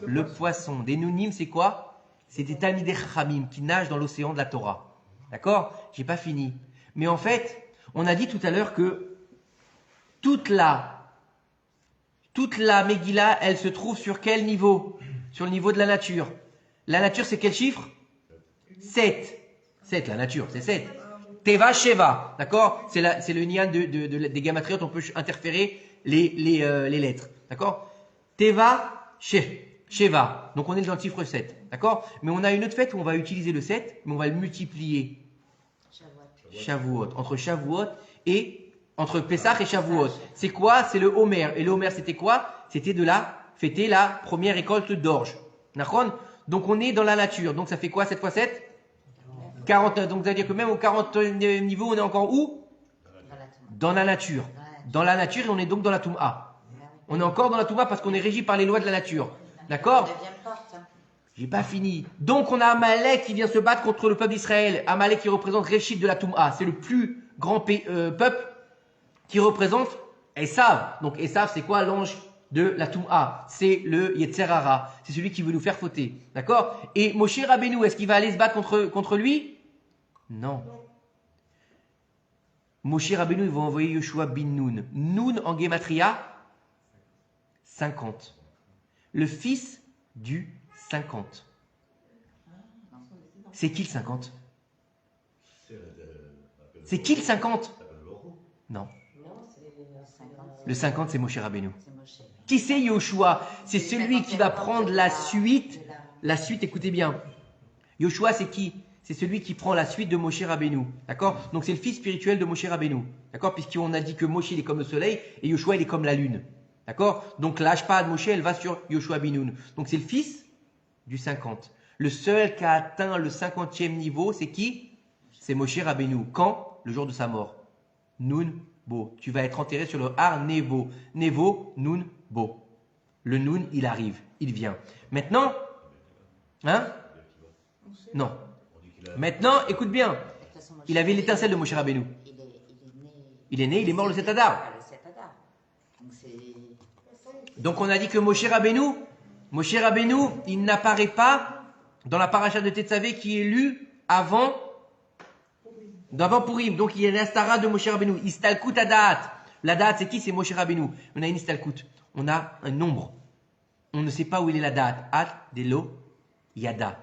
Le poisson. Des Nounim, c'est quoi? C'est des Talmidei Chachamim qui nagent dans l'océan de la Torah. D'accord? J'ai pas fini. Mais en fait, on a dit tout à l'heure que toute la Megillah, elle se trouve sur quel niveau? Sur le niveau de la nature. La nature, c'est quel chiffre? 7. 7, la nature, c'est 7. Teva, Sheva, d'accord? C'est le nian des gematriotes, on peut interférer les lettres, d'accord? Teva, Sheva, donc on est dans le chiffre 7, d'accord? Mais on a une autre fête où on va utiliser le 7, mais on va le multiplier. Shavuot, entre Shavuot et entre Pessah et Shavuot. C'est quoi? C'est le Homer. Et le Homer, c'était quoi? C'était de fêter la première récolte d'orge. D'accord? Donc on est dans la nature. Donc ça fait quoi 7 fois 7? 49. Donc ça veut dire que même au 40e niveau, on est encore où? Dans la nature. Dans la nature et on est donc dans la Touma. On est encore dans la Touma parce qu'on est régi par les lois de la nature. D'accord? J'ai pas fini. Donc on a Amalek qui vient se battre contre le peuple d'Israël. Amalek qui représente Réchid de la Touma. C'est le plus grand peuple qui représente Esav. Donc Esav, c'est quoi l'ange de la Touma? C'est le Yetzer Hara. C'est celui qui veut nous faire fauter. D'accord? Et Moshe Rabbeinu, est-ce qu'il va aller se battre contre lui? Non. Moshe Rabbeinu, il va envoyer Yoshua bin Nun. Nun en Gematria, 50. Le fils du 50. C'est qui le 50? C'est qui le 50? Non. Le 50, c'est Moshe Rabbeinu. Qui c'est Yoshua? C'est celui qui va prendre la suite. La suite, écoutez bien. Yoshua, c'est qui? C'est celui qui prend la suite de Moshe Rabbeinu. D'accord? Donc c'est le fils spirituel de Moshe Rabbeinu. D'accord? Puisqu'on a dit que Moshe, il est comme le soleil et Yoshua, il est comme la lune. D'accord? Donc la Hashpa de Moshe, elle va sur Yoshua bin Nun. Donc c'est le fils du 50. Le seul qui a atteint le 50e niveau, c'est qui? C'est Moshe Rabbeinu. Quand? Le jour de sa mort. Nun Bo. Tu vas être enterré sur le Har Nevo. Nevo, Nun Bo. Le Nun, il arrive. Il vient. Maintenant, hein? Non. Maintenant, écoute bien. Il avait l'étincelle de Moshe Rabbeinu. Il est né, il est mort le 7 Adar. Donc on a dit que Moshe Rabbeinu, il n'apparaît pas dans la paracha de Tetzavé qui est lue d'avant Purim. Donc il y a l'Astara de Moshe Rabbeinu. Istalkut Adat. La date, c'est qui? C'est Moshe Rabbeinu. On a une Istalkut. On a un nombre. On ne sait pas où il est la date. At Delo Yada.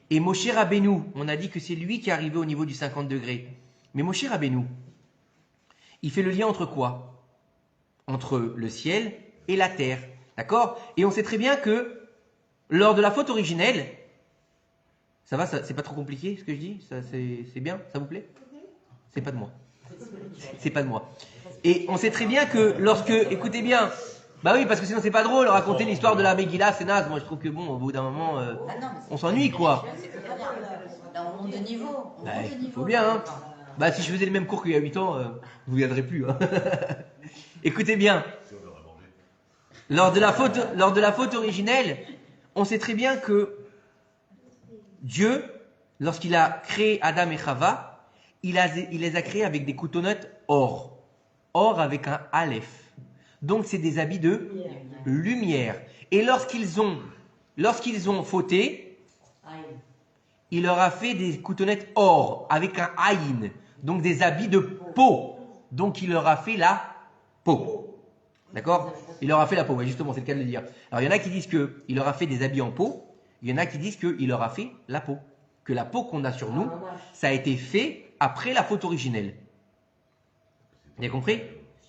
Et Moshe Rabbeinu, on a dit que c'est lui qui est arrivé au niveau du 50 degrés. Mais Moshe Rabbeinu, il fait le lien entre quoi? Entre le ciel et la terre. D'accord? Et on sait très bien que lors de la faute originelle, ça va, c'est pas trop compliqué ce que je dis? C'est bien? Ça vous plaît? C'est pas de moi. C'est pas de moi. Et on sait très bien que lorsque, écoutez bien, bah oui, parce que sinon c'est pas drôle, raconter l'histoire de la Megillah, c'est naze. Moi je trouve que bon, au bout d'un moment, on s'ennuie quoi. Dans mon niveau. Il faut bien, hein. Bah si je faisais les mêmes cours qu'il y a 8 ans, vous ne viendrez plus. Hein. Écoutez bien. Lors de la faute originelle, on sait très bien que Dieu, lorsqu'il a créé Adam et Chava, il les a créés avec des coutonneuses or. Or avec un aleph. Donc c'est des habits de lumière. Et lorsqu'ils ont fauté, il leur a fait des coutonneuses or avec un aïn. Donc des habits de peau. Donc il leur a fait la peau. D'accord? Il leur a fait la peau, ouais, justement, c'est le cas de le dire. Alors il y en a qui disent qu'il leur a fait des habits en peau. Il y en a qui disent qu'il leur a fait la peau. Que la peau qu'on a sur nous, ça a été fait après la faute originelle. Vous avez compris?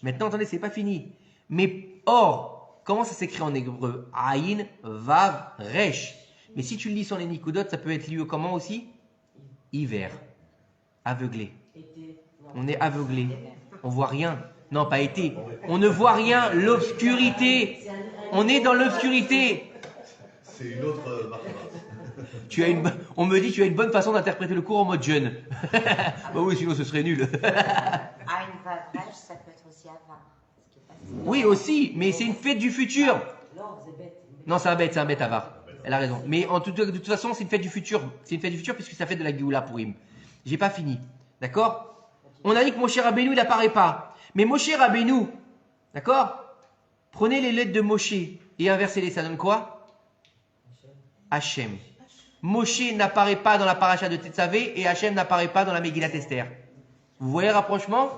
Maintenant, attendez, c'est pas fini. Mais or, comment ça s'écrit en hébreu? Aïn, vav, resh. Mais si tu le lis sans les nikoudot, ça peut être lu comment aussi? Hiver. Aveuglé. On est aveuglé. On voit rien. Non, pas été. On ne voit rien. L'obscurité. On est dans l'obscurité. C'est une autre On me dit tu as une bonne façon d'interpréter le cours en mode jeune. Bah oui, sinon ce serait nul. Aïn Vavresh, ça peut être aussi Avar. Oui, aussi, mais c'est une fête du futur. Non, c'est un bête Avar. Elle a raison. Mais de toute façon, c'est une fête du futur. C'est une fête du futur puisque ça fait de la Géoula Purim. J'ai pas fini. D'accord? On a dit que Moshe Rabbeinu, il n'apparaît pas. Mais Moshe Rabbeinu, d'accord? Prenez les lettres de Moshe et inversez-les. Ça donne quoi? Hachem. Moshe n'apparaît pas dans la paracha de Tetzavé et Hachem n'apparaît pas dans la Megillat Esther. Vous voyez le rapprochement?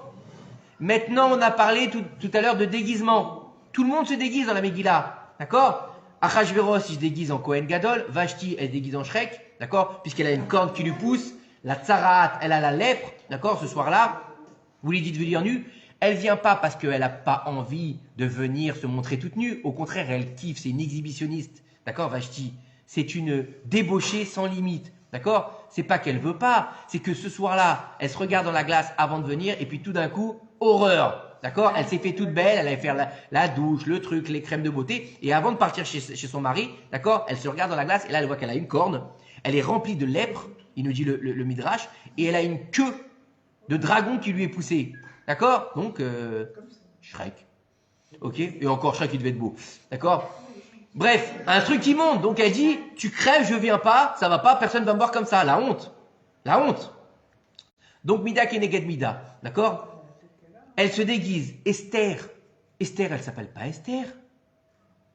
Maintenant, on a parlé tout à l'heure de déguisement. Tout le monde se déguise dans la Megillah. D'accord? Achashverosh, il se déguise en Kohen Gadol. Vashti, elle se déguise en Shrek. D'accord? Puisqu'elle a une corne qui lui pousse. La Tsaraat, elle a la lèpre. D'accord? Ce soir-là, vous lui dites de venir nue. Elle vient pas parce qu'elle n'a pas envie de venir se montrer toute nue. Au contraire, elle kiffe. C'est une exhibitionniste. D'accord, Vashti? C'est une débauchée sans limite. D'accord? C'est pas qu'elle veut pas. C'est que ce soir-là, elle se regarde dans la glace avant de venir. Et puis tout d'un coup, horreur. D'accord? Elle s'est fait toute belle. Elle allait faire la douche, le truc, les crèmes de beauté. Et avant de partir chez son mari, d'accord? Elle se regarde dans la glace. Et là, elle voit qu'elle a une corne. Elle est remplie de lèpre. Il nous dit le Midrash. Et elle a une queue de dragon qui lui est poussée. D'accord? Donc, Shrek. Ok? Et encore Shrek, il devait être beau. D'accord? Bref, un truc qui monte. Donc elle dit, tu crèves, je viens pas, ça va pas, personne va me voir comme ça. La honte. La honte. Donc Mida Keneged Mida. D'accord? Elle se déguise. Esther. Esther, elle s'appelle pas Esther.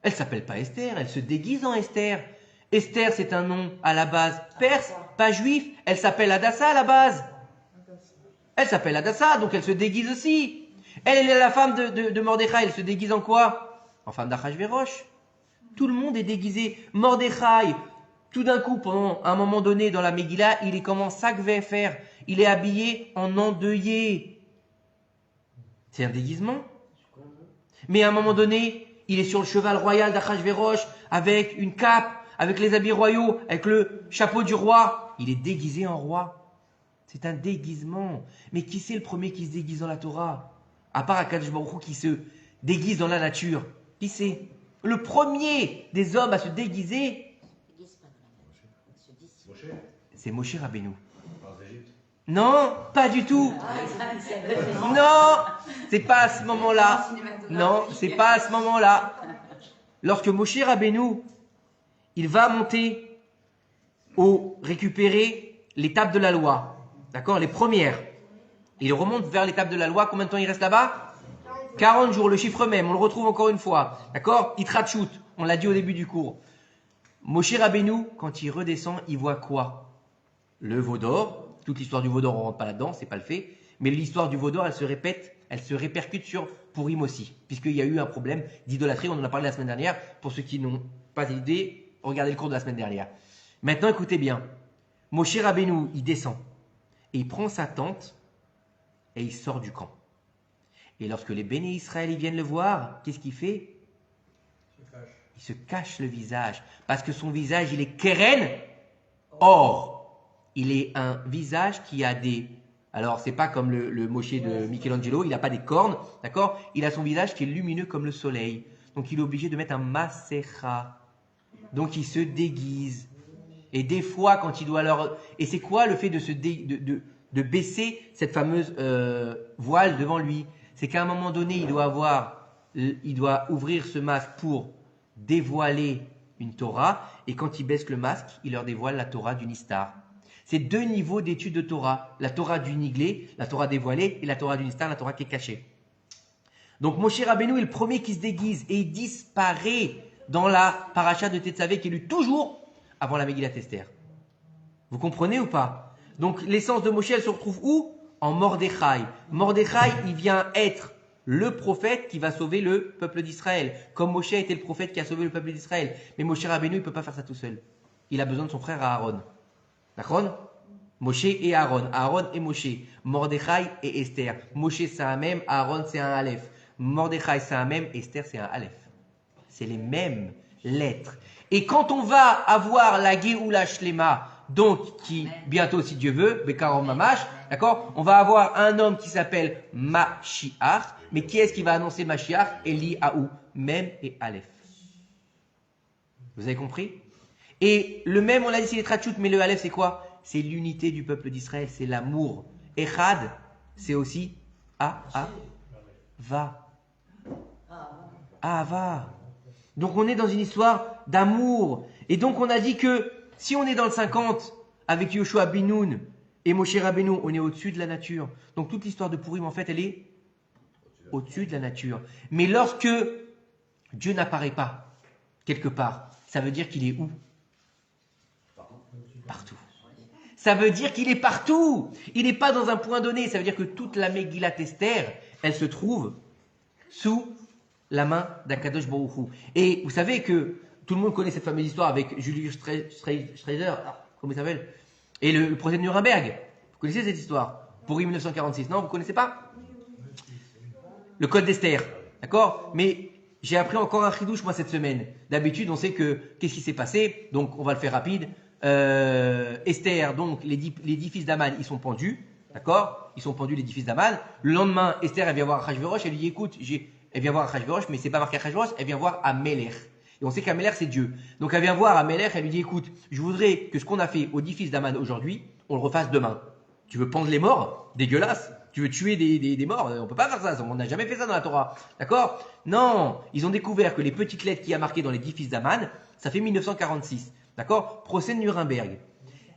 Elle s'appelle pas Esther, elle se déguise en Esther. Esther, c'est un nom à la base perse, pas juif. Elle s'appelle Hadassa à la base. Elle s'appelle Hadassa, donc elle se déguise aussi. Elle est la femme de Mordechai, elle se déguise en quoi? En femme d'Achashverosh. Tout le monde est déguisé. Mordechai, tout d'un coup, pendant un moment donné dans la Megillah, il est comme en sac VFR. Il est habillé en endeuillé. C'est un déguisement. Mais à un moment donné, il est sur le cheval royal d'Achashverosh, avec une cape, avec les habits royaux, avec le chapeau du roi. Il est déguisé en roi. C'est un déguisement. Mais qui c'est le premier qui se déguise dans la Torah? À part Akadosh Baruch Hu qui se déguise dans la nature. Qui c'est? Le premier des hommes à se déguiser, c'est Moshe Rabbeinu. Non, pas du tout. Non, c'est pas à ce moment-là. Non, c'est pas à ce moment-là. Lorsque Moshe Rabbeinu, il va monter récupérer l'étape de la loi, d'accord, les premières. Il remonte vers l'étape de la loi. Combien de temps il reste là-bas? 40 jours, le chiffre même, on le retrouve encore une fois. D'accord? Itratchout, on l'a dit au début du cours. Moshe Rabbeinu, quand il redescend, il voit quoi? Le veau d'or. Toute l'histoire du veau d'or, on ne rentre pas là-dedans, c'est pas le fait. Mais l'histoire du veau d'or, elle se répète, elle se répercute sur Purim aussi. Puisqu'il y a eu un problème d'idolâtrie, on en a parlé la semaine dernière. Pour ceux qui n'ont pas idée, regardez le cours de la semaine dernière. Maintenant, écoutez bien. Moshe Rabbeinu, il descend. Et il prend sa tente et il sort du camp. Et lorsque les béné Israël ils viennent le voir, qu'est-ce qu'il fait? Il se cache le visage. Parce que son visage, il est keren or. Il est un visage qui a des... Alors, c'est pas comme le Moshe de Michelangelo, il n'a pas des cornes, d'accord? Il a son visage qui est lumineux comme le soleil. Donc, il est obligé de mettre un masecha. Donc, il se déguise. Et des fois, quand il doit leur... Et c'est quoi le fait de baisser cette fameuse voile devant lui? C'est qu'à un moment donné, il doit ouvrir ce masque pour dévoiler une Torah, et quand il baisse le masque, il leur dévoile la Torah du Nistar. C'est deux niveaux d'étude de Torah, la Torah du Niglé, la Torah dévoilée, et la Torah du Nistar, la Torah qui est cachée. Donc Moshe Rabbeinu est le premier qui se déguise, et il disparaît dans la paracha de Tetzavé, qui est lue toujours avant la Megillat Esther. Vous comprenez ou pas? Donc l'essence de Moshe, elle se retrouve où? En Mordechai. Mordechai, il vient être le prophète qui va sauver le peuple d'Israël. Comme Moshe était le prophète qui a sauvé le peuple d'Israël. Mais Moshe Rabbeinu, il ne peut pas faire ça tout seul. Il a besoin de son frère Aaron. D'accord? Moshe et Aaron. Aaron et Moshe. Mordechai et Esther. Moshe, c'est un même. Aaron, c'est un Aleph. Mordechai, c'est un même. Esther, c'est un Aleph. C'est les mêmes lettres. Et quand on va avoir la Géoula Shlema, donc qui, bientôt, si Dieu veut, Bekarom Mamash, d'accord, on va avoir un homme qui s'appelle Mashiach. Mais qui est-ce qui va annoncer Mashiach? Eliaou, même et Aleph. Vous avez compris? Et le même, on l'a dit, c'est les Tratchout, mais le Aleph, c'est quoi? C'est l'unité du peuple d'Israël, c'est l'amour. Echad, c'est aussi va. Va. Donc on est dans une histoire d'amour. Et donc on a dit que si on est dans le 50 avec Yoshua Binoun et Moshe Rabbeinu, on est au-dessus de la nature. Donc toute l'histoire de Purim, en fait, elle est au-dessus de la nature. Mais lorsque Dieu n'apparaît pas quelque part, ça veut dire qu'il est où? Partout. Ça veut dire qu'il est partout. Il n'est pas dans un point donné. Ça veut dire que toute la Megillat Esther, elle se trouve sous la main d'Akadosh Baruch Hu. Et vous savez que tout le monde connaît cette fameuse histoire avec Julius Streiser, comment il s'appelle, et le procès de Nuremberg. Vous connaissez cette histoire? Pour 1946, non? Vous connaissez pas? Le code d'Esther, d'accord? Mais j'ai appris encore un chidouche moi cette semaine. D'habitude, on sait que qu'est-ce qui s'est passé? Donc, on va le faire rapide. Esther, donc les 10 fils d'Aman, ils sont pendus, d'accord? Ils sont pendus les 10 fils d'Aman. Le lendemain, Esther, elle vient voir Achashverosh, elle lui dit, écoute, elle vient voir Achashverosh, mais c'est pas marqué Achashverosh, elle vient voir Amelech. Et on sait qu'Amelech, c'est Dieu. Donc elle vient voir Amelech, elle lui dit, écoute, je voudrais que ce qu'on a fait aux 10 fils d'Aman aujourd'hui, on le refasse demain. Tu veux pendre les morts? Dégueulasse. Tu veux tuer des morts? On peut pas faire ça, on n'a jamais fait ça dans la Torah. D'accord? Non, ils ont découvert que les petites lettres qu'il y a marquées dans les 10 fils d'Aman, ça fait 1946. D'accord? Procès de Nuremberg.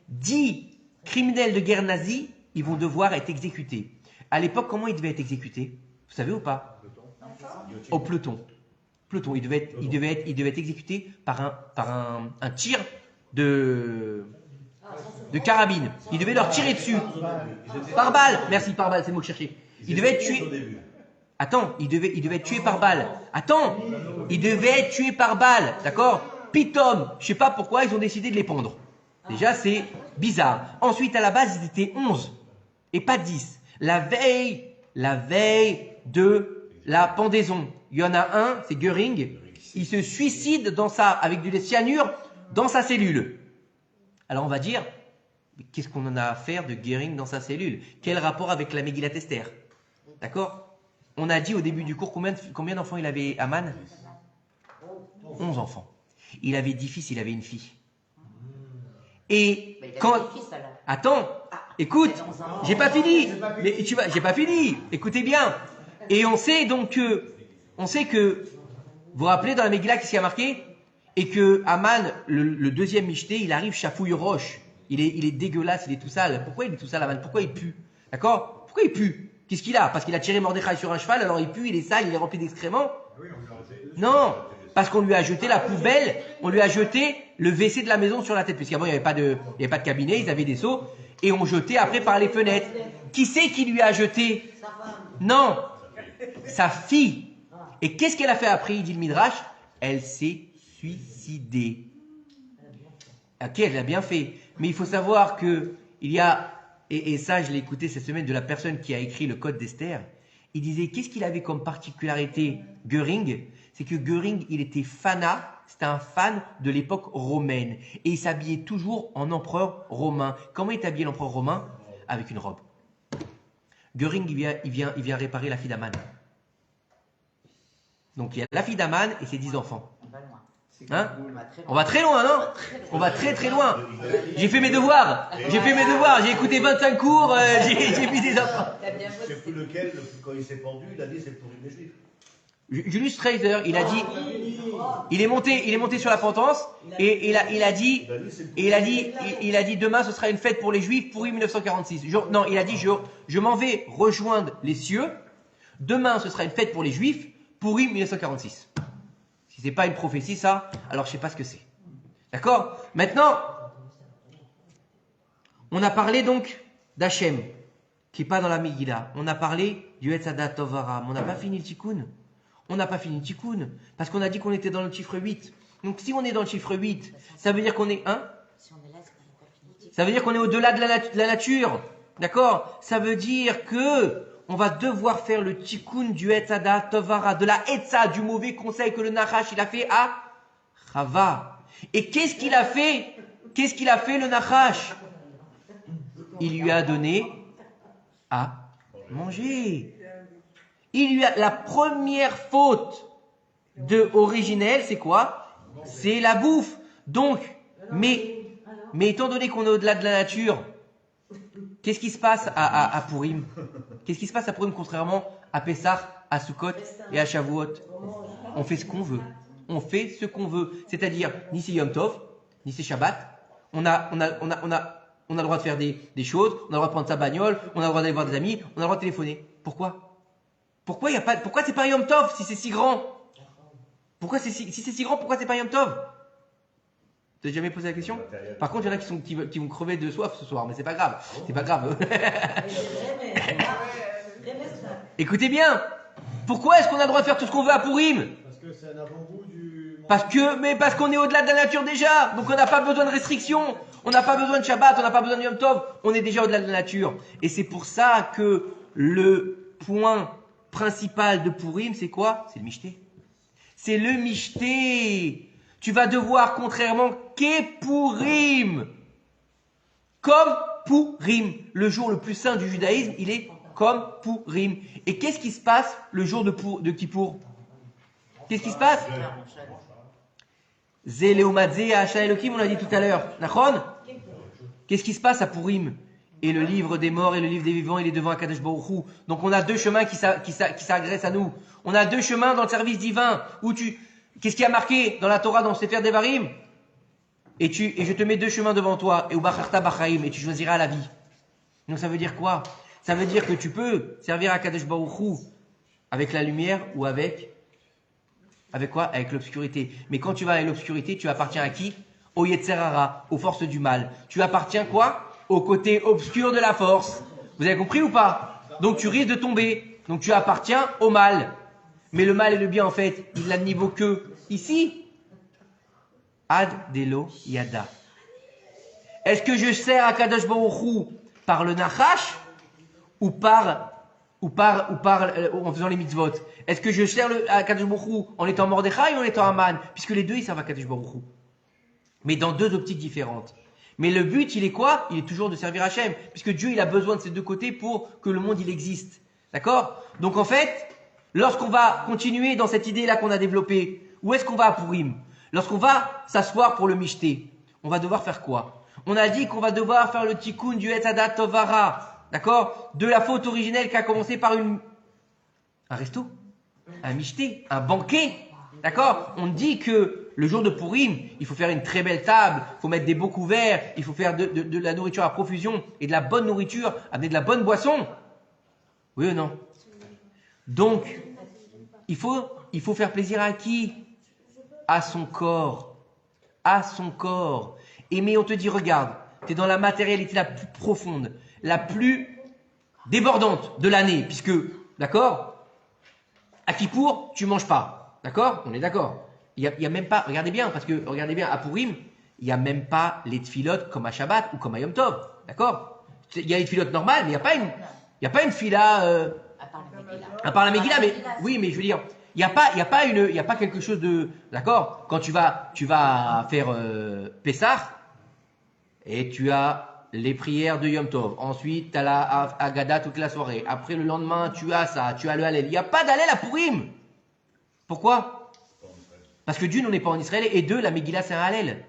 10 criminels de guerre nazis, ils vont devoir être exécutés. À l'époque, comment ils devaient être exécutés? Vous savez ou pas? Au peloton. Peloton. Ils devaient être exécutés par un tir de carabine. Ils devaient leur tirer dessus. Par balle. Merci, par balle, c'est le mot que je cherchais. Ils devaient être tués. Attends, ils devaient être tués par balle. Attends, ils devaient être tués par balle. D'accord? Pitom, je sais pas pourquoi ils ont décidé de les pendre. Déjà, c'est bizarre. Ensuite, à la base, ils étaient 11 et pas 10. La veille de la pendaison, il y en a un, c'est Göring, il se suicide avec du cyanure dans sa cellule. Alors on va dire, mais qu'est-ce qu'on en a à faire de Göring dans sa cellule? Quel rapport avec la Megillat Esther? D'accord? On a dit au début du cours combien d'enfants il avait Aman? 11 enfants. Il avait 10 fils, il avait une fille. Et quand... Attends, écoute, j'ai pas fini. Mais j'ai pas fini. Écoutez bien. Et on sait que, vous vous rappelez dans la Megillah qu'est-ce qu'il y a marqué? Et que Aman, le deuxième Michté, il arrive chafouille roche. Il est dégueulasse, il est tout sale. Pourquoi il est tout sale, Aman? Pourquoi il pue? D'accord? Pourquoi il pue? Qu'est-ce qu'il a? Parce qu'il a tiré Mordechai sur un cheval, alors il pue, il est sale, il est rempli d'excréments? Non, parce qu'on lui a jeté la poubelle, on lui a jeté le WC de la maison sur la tête. Puisqu'avant, il n'y avait pas de cabinet, ils avaient des seaux, et on jetait après par les fenêtres. Qui c'est qui lui a jeté? Non, sa fille. Et qu'est-ce qu'elle a fait après? Il dit le Midrash, elle s'est suicidée. Ok, elle l'a bien fait. Mais il faut savoir que il y a, et ça je l'ai écouté cette semaine de la personne qui a écrit le code d'Esther, il disait qu'est-ce qu'il avait comme particularité Göring? C'est que Göring, il était c'était un fan de l'époque romaine. Et il s'habillait toujours en empereur romain. Comment est habillé l'empereur romain? Avec une robe. Göring, il vient réparer la fille d'Aman. Donc il y a la fille d'Aman et ses 10 enfants. Hein? On va très loin, non? On va très très loin. J'ai fait mes devoirs. J'ai écouté 25 cours. J'ai vu des enfants. C'est pour lequel, quand il s'est pendu, il a dit c'est pour les juifs. Julius Streiser, il a dit, il est monté sur la potence et il a dit demain ce sera une fête pour les Juifs pour 1946. Non, il a dit je m'en vais rejoindre les cieux. Demain ce sera une fête pour les Juifs pour 1946. Si c'est pas une prophétie ça, alors je sais pas ce que c'est. D'accord? Maintenant, on a parlé donc d'Hachem qui est pas dans la Megillah. On a parlé du Etzadat Tovara, mais on n'a pas fini le Tikkun. On n'a pas fini le Tikkun, parce qu'on a dit qu'on était dans le chiffre 8. Donc si on est dans le chiffre 8, ça veut dire qu'on est ça veut dire qu'on est au-delà de la nature. D'accord? Ça veut dire que on va devoir faire le Tikkun du Etzadat Tovara, de la Etza, du mauvais conseil que le Nachash il a fait à Chava. Et qu'est-ce qu'il a fait? Qu'est-ce qu'il a fait le Nachash? Il lui a donné à manger. La première faute originelle, c'est quoi? C'est la bouffe. Donc, mais étant donné qu'on est au-delà de la nature, qu'est-ce qui se passe à Purim? Qu'est-ce qui se passe à Purim contrairement à Pessah, à Sukkot et à Shavuot? On fait ce qu'on veut. On fait ce qu'on veut. C'est-à-dire, ni c'est Yom Tov, ni c'est Shabbat. On a le droit de faire des choses, on a le droit de prendre sa bagnole, on a le droit d'aller voir des amis, on a le droit de téléphoner. Pourquoi c'est pas Yom Tov si c'est si grand? Si c'est si grand, pourquoi c'est pas Yom Tov? Tu n'as jamais posé la question? Par contre, il y en a qui vont crever de soif ce soir, mais c'est pas grave. C'est pas grave. Écoutez bien. Pourquoi est-ce qu'on a le droit de faire tout ce qu'on veut à Pourim? Parce que c'est un avant-goût du... Parce qu'on est au-delà de la nature déjà. Donc on n'a pas besoin de restrictions. On n'a pas besoin de Shabbat, on n'a pas besoin de Yom Tov. On est déjà au-delà de la nature. Et c'est pour ça que le point principal de Pourim, c'est quoi? C'est le Mishté. C'est le Mishté. Tu vas devoir, contrairement qu'Epourim, comme Pourim, le jour le plus saint du judaïsme, il est comme Pourim. Et qu'est-ce qui se passe le jour de Kippour? Qu'est-ce qui se passe? Zéléomadze Hacha Elohim, on l'a dit tout à l'heure. Nachon? Qu'est-ce qui se passe à Pourim? Et le livre des morts et le livre des vivants, il est devant Akadosh Baruch Hu. Donc on a deux chemins qui s'agressent à nous. On a deux chemins dans le service divin. Qu'est-ce qui a marqué dans la Torah, dans le Sefer Devarim? Et je te mets deux chemins devant toi. Et Ubacharta Bachaim, et tu choisiras la vie. Donc ça veut dire quoi? Ça veut dire que tu peux servir à Kadosh Baruch Hu avec la lumière ou avec quoi? Avec l'obscurité. Mais quand tu vas avec l'obscurité, tu appartiens à qui? Au Yetzer Hara, aux forces du mal. Tu appartiens quoi? Au côté obscur de la force. Vous avez compris ou pas? Donc tu risques de tomber. Donc tu appartiens au mal. Mais le mal et le bien, en fait, il n'a de niveau que ici. Ad Delo Yada. Est-ce que je sers à Kadosh Baruch Hu par le Nachash ou en faisant les mitzvot? Est-ce que je sers à Kadosh Baruch Hu en étant Mordechai ou en étant Aman? Puisque les deux, ils servent à Kadosh Baruch Hu. Mais dans deux optiques différentes. Mais le but, il est quoi? Il est toujours de servir Hachem. Puisque Dieu, il a besoin de ces deux côtés pour que le monde, il existe. D'accord? Donc en fait, lorsqu'on va continuer dans cette idée-là qu'on a développée, où est-ce qu'on va à Pourim? Lorsqu'on va s'asseoir pour le Mishté, on va devoir faire quoi? On a dit qu'on va devoir faire le tikkun du Etzadat Tovara, d'accord? De la faute originelle qui a commencé par un resto, un Mishté, un banquet, d'accord? On dit que le jour de Pourim, il faut faire une très belle table, il faut mettre des beaux couverts, il faut faire de la nourriture à profusion et de la bonne nourriture, amener de la bonne boisson. Oui ou non? Donc, il faut faire plaisir à qui? À son corps. À son corps. Et mais on te dit, regarde, tu es dans la matérialité la plus profonde, la plus débordante de l'année, puisque, d'accord, à Kippour, tu manges pas. D'accord? On est d'accord. Il y a même pas, regardez bien, à Pourim, il n'y a même pas les tfilotes comme à Shabbat ou comme à Yom Tov. D'accord? Il y a les tfilotes normales, mais il n'y a pas une fila, à part la Megillah, mais oui, mais je veux dire, il y a pas quelque chose de, d'accord? Quand tu vas faire Pessah et tu as les prières de Yom Tov. Ensuite, tu as la Haggadah toute la soirée. Après le lendemain, tu as ça, tu as le Hallel. Il n'y a pas d'Hallel à Pourim. Pourquoi? Parce que d'une, on n'est pas en Israël, et deux, la Megillah c'est un Hallel.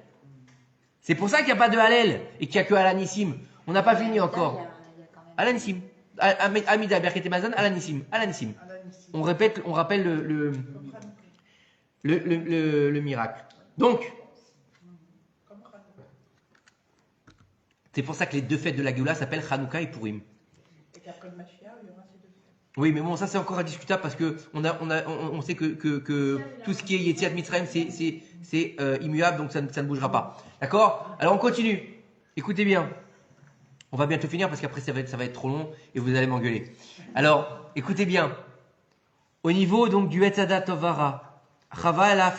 C'est pour ça qu'il n'y a pas de Hallel et qu'il n'y a que Alanissim. On n'a pas fini encore. Alanissim. Amida, Berket Mazon, Alanissim. On rappelle le miracle. Donc, c'est pour ça que les deux fêtes de la Géoula s'appellent Hanouka et Pourim. Et qu'après le Mashiach, il y aura ces deux fêtes. Oui, mais bon, ça c'est encore discutable parce que on sait que tout ce qui est Yetziat Mitzrayim c'est immuable, donc ça ne bougera pas. D'accord? Alors on continue. Écoutez bien. On va bientôt finir parce qu'après ça va être trop long et vous allez m'engueuler. Alors, écoutez bien. Au niveau donc du Etzadat Tovara, Chava elle a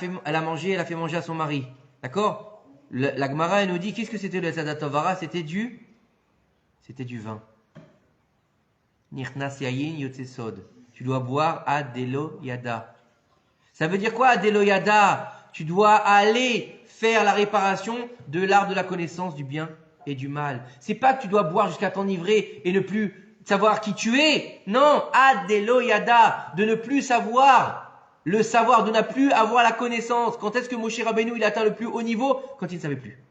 fait manger à son mari. D'accord? La Gemara elle nous dit qu'est-ce que c'était le Etzadat Tovara? C'était du vin. Nirnas yayin yotzesod. Tu dois boire Adelo Yada. Ça veut dire quoi Adelo Yada? Tu dois aller faire la réparation de l'art de la connaissance du bien et du mal. C'est pas que tu dois boire jusqu'à t'enivrer et ne plus savoir qui tu es. Non, Adelo Yada, de ne plus savoir le savoir, de ne plus avoir la connaissance. Quand est-ce que Moshe Rabbeinu il atteint le plus haut niveau? Quand il ne savait plus.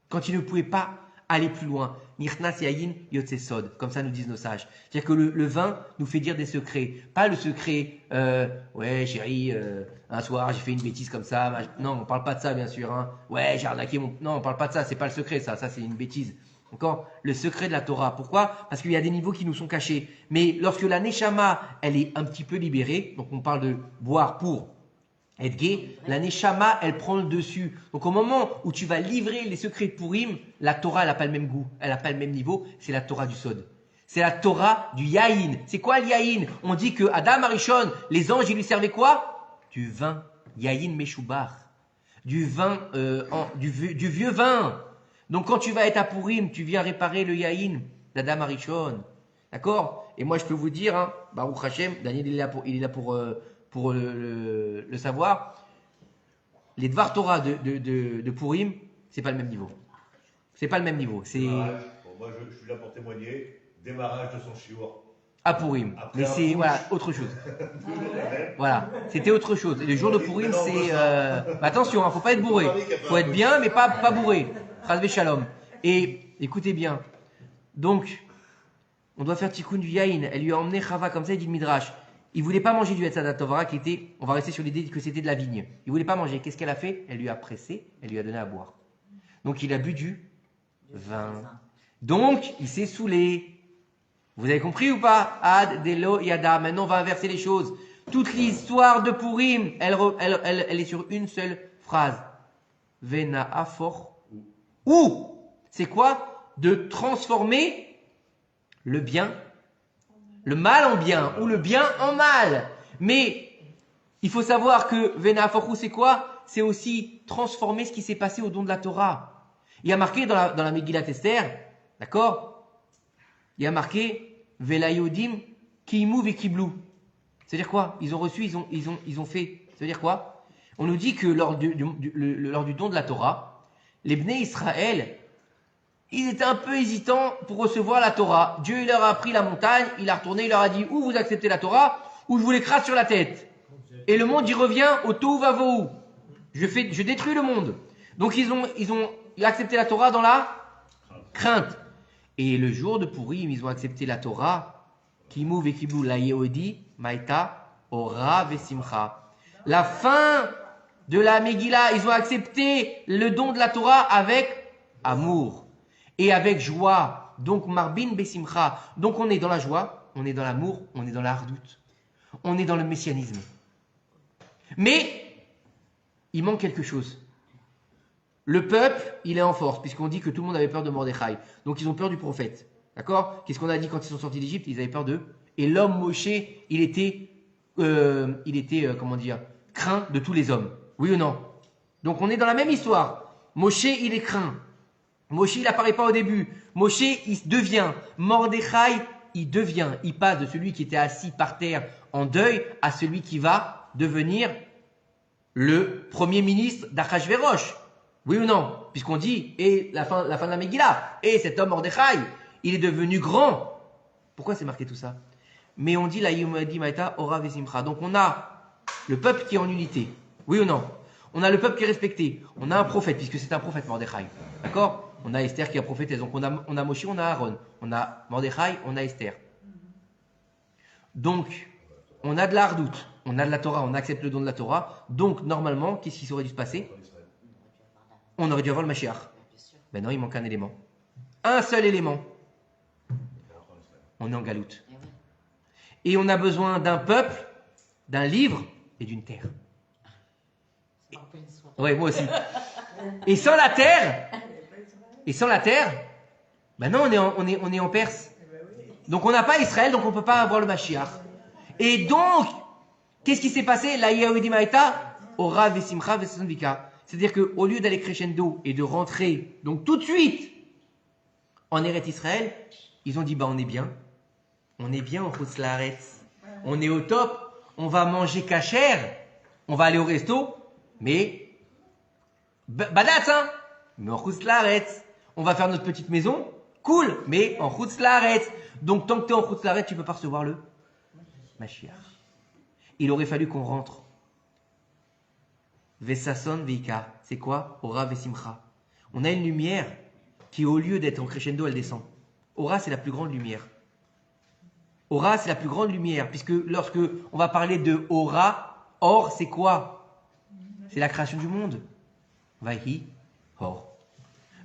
Quand il ne pouvait pas aller plus loin. Nirnas yayin yotzesod, comme ça nous disent nos sages. C'est-à-dire que le vin nous fait dire des secrets. Pas le secret, ouais chérie, un soir j'ai fait une bêtise comme ça. Non, on parle pas de ça bien sûr. Hein. Ouais, j'ai arnaqué mon... Non, on parle pas de ça, c'est pas le secret ça c'est une bêtise. Encore le secret de la Torah. Pourquoi? Parce qu'il y a des niveaux qui nous sont cachés. Mais lorsque la Neshama, elle est un petit peu libérée, donc on parle de boire pour être gay, la Neshama, elle prend le dessus. Donc au moment où tu vas livrer les secrets de Pourim, la Torah, elle n'a pas le même goût, elle n'a pas le même niveau, c'est la Torah du Sod. C'est la Torah du Yaïn. C'est quoi le Yaïn? On dit que Adam Arishon, les anges, ils lui servaient quoi? Du vin. Yaïn Meshoubar. Du vin, du vieux vin. Donc quand tu vas être à Purim, tu viens réparer le Yaïn d'Adam Arishon. D'accord? Et moi je peux vous dire, hein, Baruch Hashem, Daniel il est là pour le savoir. Les Dvar Torah de Purim, c'est pas le même niveau. C'est pas le même niveau. C'est Démarrage. Bon, moi, je suis là pour témoigner. Démarrage de son shiur. à Purim. Après Mais un c'est Purim. voilà, autre chose. Voilà, c'était autre chose. Et le jour de Purim, c'est attention, hein, faut pas être bourré. Faut être bien, mais pas bourré. Chas Shalom. Et écoutez bien. Donc, on doit faire tikkun du yaïn. Elle lui a emmené Chava comme ça, il dit le Midrash. Il voulait pas manger du Etzadat Tovara qui était, on va rester sur l'idée que c'était de la vigne. Il voulait pas manger. Qu'est-ce qu'elle a fait? Elle lui a pressé, elle lui a donné à boire. Donc il a bu du vin. Donc il s'est saoulé. Vous avez compris ou pas? Ad Delo Yada. Maintenant on va inverser les choses. Toute l'histoire de Purim, elle est sur une seule phrase. Vena Afor. Ou c'est quoi? De transformer le bien, le mal en bien, ou le bien en mal. Mais il faut savoir que Vena Afor, c'est quoi? C'est aussi transformer ce qui s'est passé au don de la Torah. Il y a marqué dans la Megillat Esther, d'accord? Il y a marqué Vela Yodim Kiimu Vekiblu. C'est-à-dire quoi? Ils ont reçu, ils ont fait. C'est-à-dire quoi? On nous dit que lors du don de la Torah, les Bnei Israël, ils étaient un peu hésitants pour recevoir la Torah. Dieu il leur a pris la montagne, il a retourné, il leur a dit ou vous acceptez la Torah, ou je vous l'écrase sur la tête. Et le monde y revient au tohu vavohu. Je détruis le monde. Donc ils ont accepté la Torah dans la crainte. Et le jour de Purim, ils ont accepté la Torah. Kimu vekiblu la Yehudi maïta ora vesimcha. La fin de la Megillah, ils ont accepté le don de la Torah avec amour et avec joie. Donc marbin besimcha. Donc on est dans la joie, on est dans l'amour, on est dans la hardoute. On est dans le messianisme. Mais il manque quelque chose. Le peuple, il est en force, puisqu'on dit que tout le monde avait peur de Mordechai. Donc ils ont peur du prophète. D'accord? Qu'est-ce qu'on a dit quand ils sont sortis d'Égypte? Ils avaient peur d'eux. Et l'homme Moshe, il était comment dire, craint de tous les hommes. Oui ou non? Donc on est dans la même histoire. Moshe, il est craint. Moshe, il n'apparaît pas au début. Moshe, il devient. Mordechai, il devient. Il passe de celui qui était assis par terre en deuil à celui qui va devenir le premier ministre d'Achashverosh. Oui ou non? Puisqu'on dit, et la fin de la Megillah, et cet homme Mordechai, il est devenu grand. Pourquoi c'est marqué tout ça? Mais on dit la Yomadi Maïta Ora Vesimcha. Donc on a le peuple qui est en unité. Oui ou non? On a le peuple qui est respecté. On a un prophète, puisque c'est un prophète Mordechai. D'accord? On a Esther qui a prophétesse. Donc on a Moshe, on a Aaron. On a Mordechai, on a Esther. Donc, on a de la hardoute. On a de la Torah, on accepte le don de la Torah. Donc, normalement, qu'est-ce qui aurait dû se passer? On aurait dû avoir le Mashiach. Ben non, il manque un élément. Un seul élément. On est en galoute. Et on a besoin d'un peuple, d'un livre et d'une terre. Oui, moi aussi. Et sans la terre, ben non, on est en Perse. Donc on n'a pas Israël, donc on ne peut pas avoir le Mashiach. Et donc, qu'est-ce qui s'est passé? La Yehudi Maïta, Ora Vesimcha Vesanvika. C'est-à-dire qu'au lieu d'aller crescendo et de rentrer, donc tout de suite, en Eretz Israël, ils ont dit, bah on est bien en Chutz Laaretz. On est au top, on va manger kasher, on va aller au resto, mais, badatz, hein, mais en Chutz Laaretz. On va faire notre petite maison, cool, mais en Chutz Laaretz. Donc tant que tu es en Chutz Laaretz, tu ne peux pas recevoir le Mashiach. Il aurait fallu qu'on rentre. Vesason Veika, c'est quoi? Ora Vesimcha. On a une lumière qui, au lieu d'être en crescendo, elle descend. Ora, c'est la plus grande lumière. Ora, c'est la plus grande lumière, puisque lorsque on va parler de Ora, Or, c'est quoi? C'est la création du monde. Vahi, Or.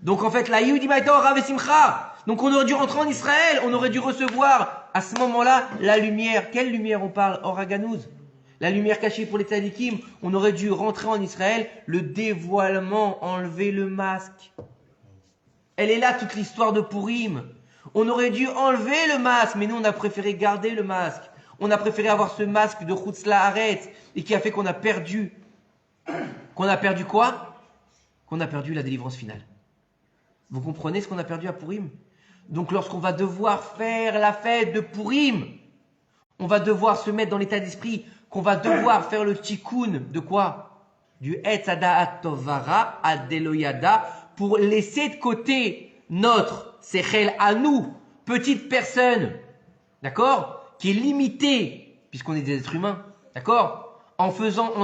Donc en fait, la Yehudi Maïta Ora Vesimcha. Donc on aurait dû rentrer en Israël, on aurait dû recevoir à ce moment-là la lumière. Quelle lumière on parle? Or Haganouz. La lumière cachée pour les tzadikim. On aurait dû rentrer en Israël, le dévoilement, enlever le masque. Elle est là toute l'histoire de Purim. On aurait dû enlever le masque, mais nous on a préféré garder le masque. On a préféré avoir ce masque de Chutz La'aretz et qui a fait qu'on a perdu. Qu'on a perdu quoi? Qu'on a perdu la délivrance finale. Vous comprenez ce qu'on a perdu à Purim? Donc lorsqu'on va devoir faire la fête de Purim, on va devoir se mettre dans l'état d'esprit qu'on va devoir faire le tikkun de quoi? Du Etz Hada'at Tovara Adeloyada pour laisser de côté notre Sechel à nous, petite personne, d'accord? Qui est limitée, puisqu'on est des êtres humains, d'accord? En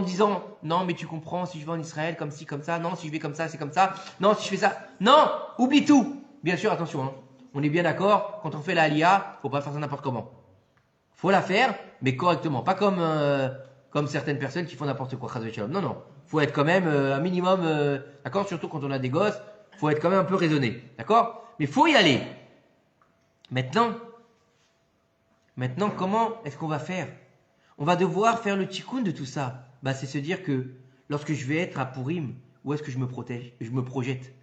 disant, non mais tu comprends, si je vais en Israël comme ci, comme ça, non si je vais comme ça, c'est comme ça, non si je fais ça, non, oublie tout. Bien sûr, attention, hein. On est bien d'accord, quand on fait la Aliyah, faut pas faire ça n'importe comment. Faut la faire, mais correctement. Pas comme certaines personnes qui font n'importe quoi. Non, non. Faut être quand même un minimum, d'accord? Surtout quand on a des gosses, faut être quand même un peu raisonné. D'accord? Mais faut y aller. Maintenant, comment est-ce qu'on va faire? On va devoir faire le tikkun de tout ça. Bah, c'est se dire que lorsque je vais être à Purim, où est-ce que je me projette?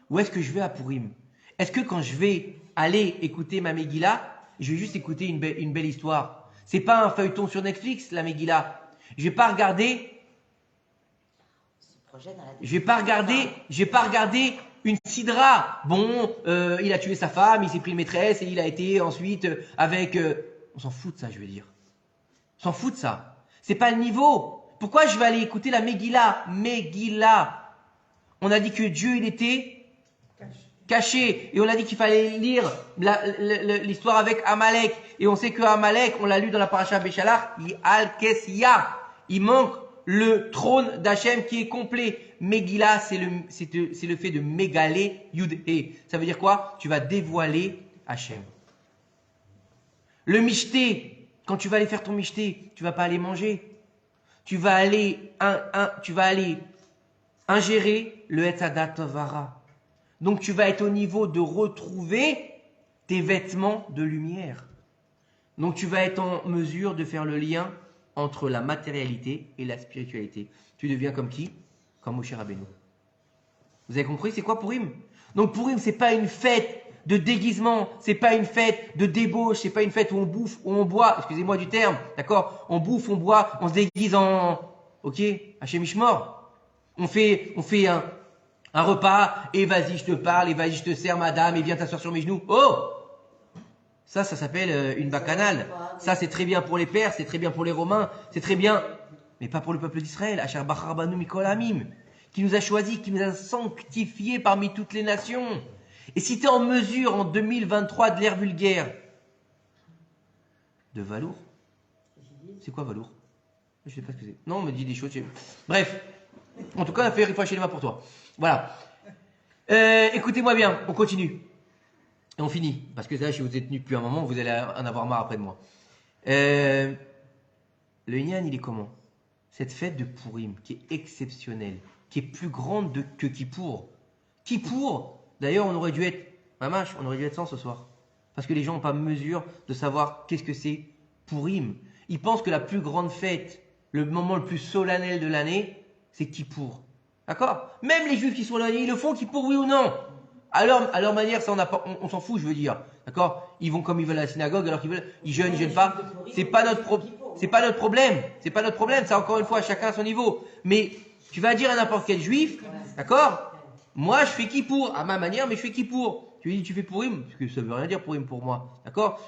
Où est-ce que je vais à Purim? Est-ce que quand je vais aller écouter ma Megillah, je vais juste écouter une belle histoire? C'est pas un feuilleton sur Netflix, la Megillah. Je vais pas regarder une sidra. Bon, il a tué sa femme, il s'est pris une maîtresse et il a été ensuite avec... On s'en fout de ça, je veux dire. On s'en fout de ça. C'est pas le niveau. Pourquoi je vais aller écouter la Megillah? Megillah. On a dit que Dieu, il était caché. Et on a dit qu'il fallait lire l'histoire avec Amalek. Et on sait que Amalek, on l'a lu dans la paracha Béchalach, il manque le trône d'Hachem qui est complet. Megillah, c'est le fait de mégaler Yud-He. Ça veut dire quoi? Tu vas dévoiler Hachem. Le Mishté, quand tu vas aller faire ton Mishté, tu vas pas aller manger. Tu vas aller ingérer le Etz Hadat Tovara. Donc tu vas être au niveau de retrouver tes vêtements de lumière. Donc tu vas être en mesure de faire le lien entre la matérialité et la spiritualité. Tu deviens comme qui? Comme Moshe Rabbeinu. Vous avez compris c'est quoi Purim? Donc Purim, c'est pas une fête de déguisement, c'est pas une fête de débauche, c'est pas une fête où on bouffe, où on boit, excusez-moi du terme, d'accord? On bouffe, on boit, on se déguise en... Ok, Hachem Ishmor. On fait un repas, et vas-y je te parle, et vas-y je te sers madame, et viens t'asseoir sur mes genoux. Oh! Ça s'appelle une bacchanale. Ça c'est très bien pour les Perses, c'est très bien pour les Romains, c'est très bien, mais pas pour le peuple d'Israël. Asher Bachar Banu Mikol Hamim, qui nous a choisis, qui nous a sanctifiés parmi toutes les nations. Et si tu es en mesure en 2023 de l'ère vulgaire de Valour, c'est quoi Valour? Je sais pas ce que c'est. Non, on me dit des choses. Bref, en tout cas, on a fait réfléchir les mains pour toi. Voilà. Écoutez-moi bien, on continue. Et on finit. Parce que là, si vous êtes tenu depuis un moment, vous allez en avoir marre après de moi. Le Inyan, il est comment? Cette fête de Purim, qui est exceptionnelle, qui est plus grande que Kippour. Kippour, d'ailleurs, on aurait dû être, Mamash, on aurait dû être 100 ce soir. Parce que les gens n'ont pas mesure de savoir qu'est-ce que c'est Purim. Ils pensent que la plus grande fête, le moment le plus solennel de l'année, c'est Kippour. D'accord? Même les juifs qui sont là, ils le font Kippour, oui ou non? À leur manière, ça on s'en fout, je veux dire. D'accord? Ils vont comme ils veulent à la synagogue, alors ils jeûnent pas. C'est pas notre problème. C'est pas notre problème. Ça, encore une fois, chacun à son niveau. Mais tu vas dire à n'importe quel juif, d'accord? Moi, je fais Kippour, à ma manière, mais je fais Kippour. Tu lui dis, tu fais Purim? Parce que ça veut rien dire Purim pour moi. D'accord?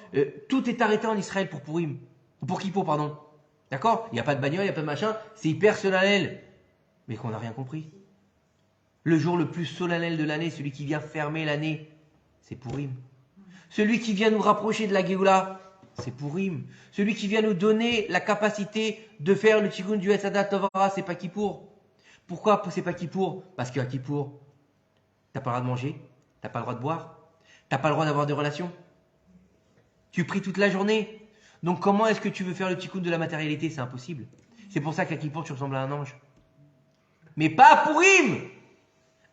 Tout est arrêté en Israël pour Purim. Pour Kippour, pardon. D'accord? Il n'y a pas de bagnole, il n'y a pas de machin. C'est hyper solennel. Mais qu'on n'a rien compris. Le jour le plus solennel de l'année, celui qui vient fermer l'année, c'est Purim. Celui qui vient nous rapprocher de la Géoula, c'est Purim. Celui qui vient nous donner la capacité de faire le tikkun du Etz Hadat Tovara, c'est pas Kippour. Pourquoi c'est pas Kippour? Parce qu'à Kippour, t'as pas le droit de manger, t'as pas le droit de boire, t'as pas le droit d'avoir des relations. Tu pries toute la journée. Donc comment est-ce que tu veux faire le tikkun de la matérialité? C'est impossible. C'est pour ça qu'à Kippour, tu ressembles à un ange. Mais pas à Purim!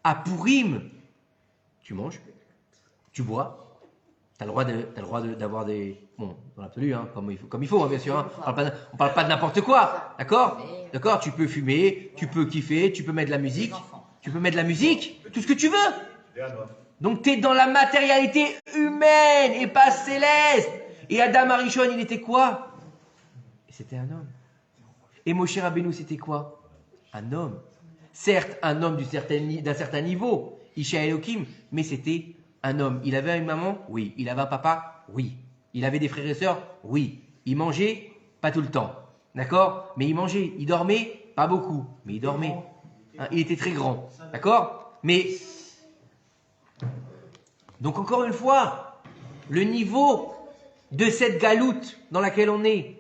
À Purim, tu manges, tu bois, tu as le droit d'avoir des... Bon, dans l'absolu, hein, comme il faut, hein, bien sûr. Hein. On parle pas de n'importe quoi, d'accord? D'accord, tu peux fumer, tu peux kiffer, tu peux mettre de la musique. Tu peux mettre de la musique, tout ce que tu veux. Donc tu es dans la matérialité humaine et pas céleste. Et Adam Arishon, il était quoi? C'était un homme. Et Moshe Rabbeinu, c'était quoi? Un homme. Certes, un homme d'un certain niveau, Isha Elohim, mais c'était un homme. Il avait une maman? Oui. Il avait un papa? Oui. Il avait des frères et sœurs? Oui. Il mangeait? Pas tout le temps. D'accord? Mais il mangeait. Il dormait? Pas beaucoup. Mais il dormait. Hein, il était très grand. D'accord? Mais, donc encore une fois, le niveau de cette galoute dans laquelle on est,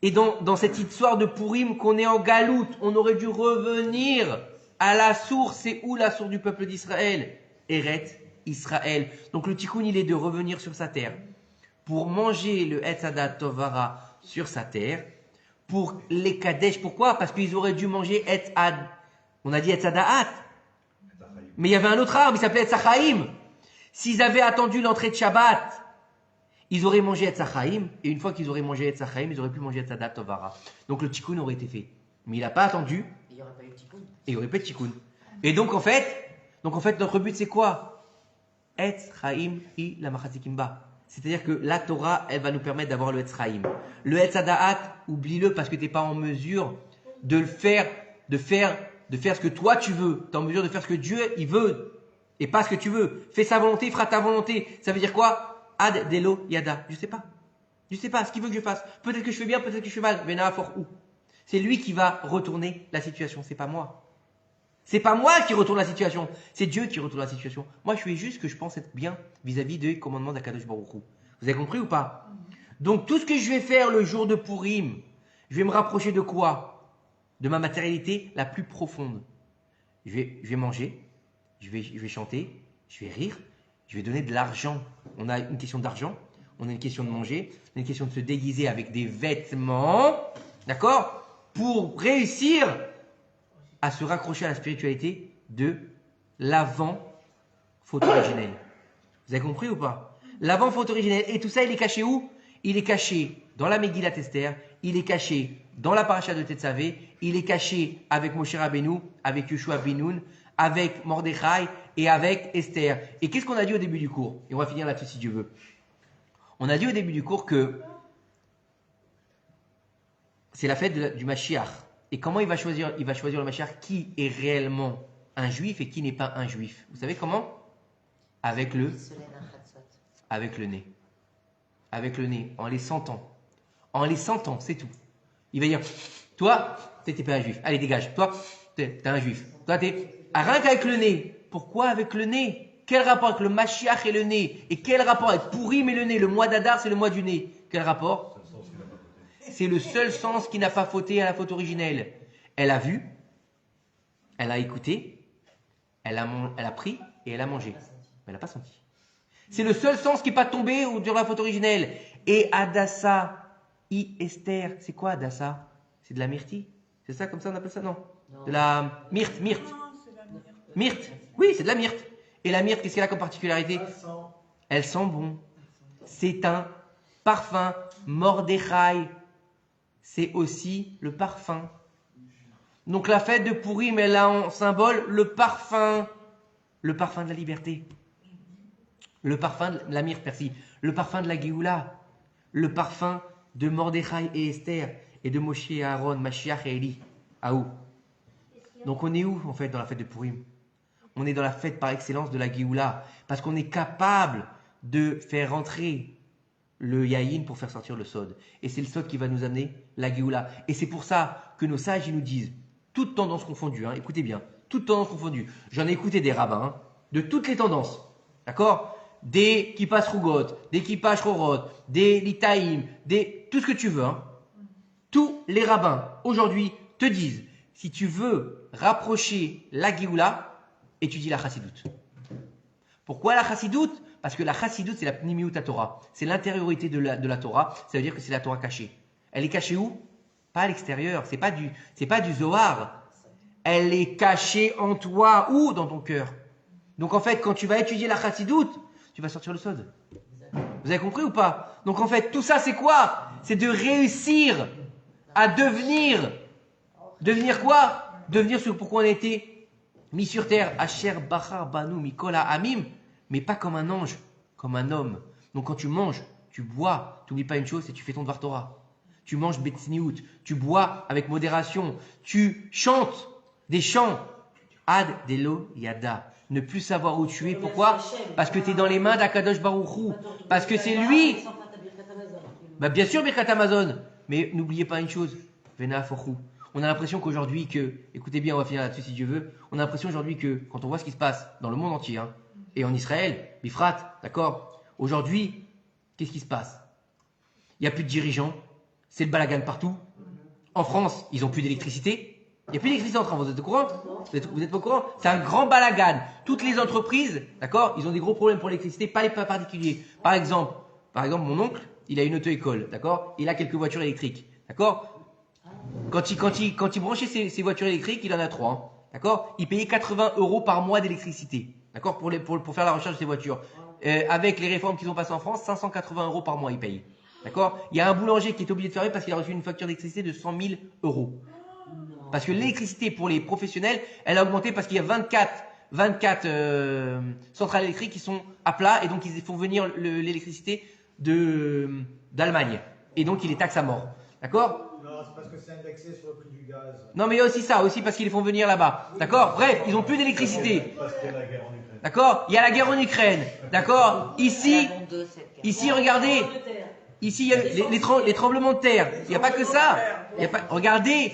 et dans cette histoire de Pourim qu'on est en galoute, on aurait dû revenir à la source. C'est où la source du peuple d'Israël? Eret Israël. Donc le tikkun, il est de revenir sur sa terre pour manger le Etz Hadat Tovara sur sa terre, pour les Kadesh. Pourquoi? Parce qu'ils auraient dû manger Etz Had. On a dit Etz Hadaat. Mais il y avait un autre arbre, il s'appelait Etz Hachaim. S'ils avaient attendu l'entrée de Shabbat, ils auraient mangé Etz Hachaim, et une fois qu'ils auraient mangé Etz Hachaim, ils auraient pu manger Etz Hadat Tovara. Donc le tikkun aurait été fait. Mais il n'a pas attendu. Il n'y aurait pas eu de tikkun. Et il n'y aurait pas de tikkun. Et donc en fait, notre but c'est quoi? Etz Chaim i la Machatzikimba. C'est-à-dire que la Torah, elle va nous permettre d'avoir le Etz Chaim. Le Etz Hadaat, oublie-le parce que tu n'es pas en mesure de le faire, de faire ce que toi tu veux. Tu es en mesure de faire ce que Dieu il veut et pas ce que tu veux. Fais sa volonté, il fera ta volonté. Ça veut dire quoi? Ad delo yada. Je sais pas. Je sais pas ce qu'il veut que je fasse. Peut-être que je fais bien, peut-être que je fais mal. Vena for où? C'est lui qui va retourner la situation, c'est pas moi. C'est pas moi qui retourne la situation, c'est Dieu qui retourne la situation. Moi, je fais juste ce que je pense être bien vis-à-vis des commandements d'Akadosh Baruch Hu. Vous avez compris ou pas? Donc, tout ce que je vais faire le jour de Pourim, je vais me rapprocher de quoi? De ma matérialité la plus profonde. Je vais manger, je vais chanter, je vais rire, je vais donner de l'argent. On a une question d'argent, on a une question de manger, on a une question de se déguiser avec des vêtements, d'accord? Pour réussir à se raccrocher à la spiritualité de l'avant-faute originelle. Vous avez compris ou pas? L'avant-faute originelle. Et tout ça, il est caché où? Il est caché dans la Megillat Esther, il est caché dans la paracha de Tetzavé, il est caché avec Moshe Rabbeinu, avec Yoshua Binoun, avec Mordechai et avec Esther. Et qu'est-ce qu'on a dit au début du cours? Et on va finir là-dessus si Dieu veut. On a dit au début du cours que c'est la fête du Mashiach. Et comment il va choisir? Il va choisir le Mashiach qui est réellement un juif et qui n'est pas un juif. Vous savez comment? Avec le nez. Avec le nez, en les sentant. En les sentant, c'est tout. Il va dire, toi, t'es pas un juif. Allez, dégage. Toi, t'es un juif. Toi, t'es... Ah, rien qu'avec le nez. Pourquoi avec le nez? Quel rapport avec le Mashiach et le nez? Et quel rapport avec Pourim et le nez? Le mois d'Adar, c'est le mois du nez. Quel rapport? C'est le seul sens qui n'a pas fauté à la faute originelle. Elle a vu, elle a écouté, elle a pris et elle a mangé. Mais elle n'a pas senti. C'est le seul sens qui n'est pas tombé sur la faute originelle. Et Adassa, Esther, c'est quoi Adassa? C'est de la myrtille? C'est ça, comme ça on appelle ça? Non. De la myrte. Non, c'est la myrte. Myrte. Oui, c'est de la myrte. Et la myrte, qu'est-ce qu'elle a comme particularité? Elle sent bon. C'est un parfum. Mordechai, c'est aussi le parfum. Donc la fête de Pourim, elle a en symbole le parfum de la liberté, le parfum de la myrte, merci, le parfum de la Géoula, le parfum de Mordechai et Esther, et de Moshe et Aaron, Mashiach et Eli. Ah où? Donc on est où en fait dans la fête de Pourim? On est dans la fête par excellence de la Géoula, parce qu'on est capable de faire rentrer le yaïn pour faire sortir le sod. Et c'est le sod qui va nous amener la Géoula. Et c'est pour ça que nos sages, ils nous disent, toutes tendances confondues, écoutez bien, toutes tendances confondues. J'en ai écouté des rabbins, de toutes les tendances, d'accord? Des kippas rougot, des kippas rorot, des litaïm, tout ce que tu veux. Tous les rabbins, aujourd'hui, te disent, si tu veux rapprocher la Géoula, étudie la chassidoute. Pourquoi la chassidoute? Parce que la chassidoute, c'est la pnimiut Torah. C'est l'intériorité de la Torah. Ça veut dire que c'est la Torah cachée. Elle est cachée où? Pas à l'extérieur. C'est pas du Zohar. Elle est cachée en toi ou dans ton cœur. Donc en fait, quand tu vas étudier la chassidoute, tu vas sortir le sod. Vous avez compris ou pas? Donc en fait, tout ça, c'est quoi? C'est de réussir à devenir quoi? Devenir ce pourquoi on a été mis sur terre. Asher Bachar Banu Mikola Amim. mais pas comme un ange, comme un homme. Donc quand tu manges, tu bois, tu n'oublies pas une chose, c'est que tu fais ton Dvar Torah. Tu manges Betsniout, tu bois avec modération, tu chantes des chants. Ad Delo Yada. Ne plus savoir où tu es. Pourquoi? Parce que tu es dans les mains d'Akadosh Baruch Hu. Parce que c'est lui. Bah bien sûr, Birkat Amazon. Mais n'oubliez pas une chose. Vena Fochou. On a l'impression qu'aujourd'hui que, écoutez bien, on va finir là-dessus si Dieu veut. On a l'impression aujourd'hui que, quand on voit ce qui se passe dans le monde entier, hein, et en Israël, Bifrat, d'accord? Aujourd'hui, qu'est-ce qui se passe? Il n'y a plus de dirigeants. C'est le balagan partout. En France, ils n'ont plus d'électricité. Il n'y a plus d'électricité en France, vous êtes au courant? Vous êtes pas au courant? C'est un grand balagan. Toutes les entreprises, d'accord, ils ont des gros problèmes pour l'électricité, pas les particuliers. Par exemple, mon oncle, il a une auto-école, d'accord? Il a quelques voitures électriques, d'accord? Quand il branchait ses voitures électriques, il en a 3, hein, d'accord? Il payait 80 € par mois d'électricité, d'accord, pour faire la recharge de ses voitures. Avec les réformes qu'ils ont passées en France, 580 € par mois il paye, d'accord? Il y a un boulanger qui est obligé de fermer parce qu'il a reçu une facture d'électricité de 100 000 €. Parce que l'électricité pour les professionnels, elle a augmenté parce qu'il y a 24 centrales électriques qui sont à plat et donc ils font venir l'électricité d'Allemagne. Et donc ils les taxent à mort. D'accord? Non, c'est parce que c'est indexé sur le prix du gaz. Non, mais il y a aussi ça, aussi parce qu'ils les font venir là-bas. D'accord? Bref, ils n'ont plus d'électricité. Parce qu'il y a la guerre en Ukraine. D'accord? Il y a la guerre en Ukraine. D'accord? Ici, regardez. Ici, il y a les tremblements de terre. Il n'y a pas que ça. Regardez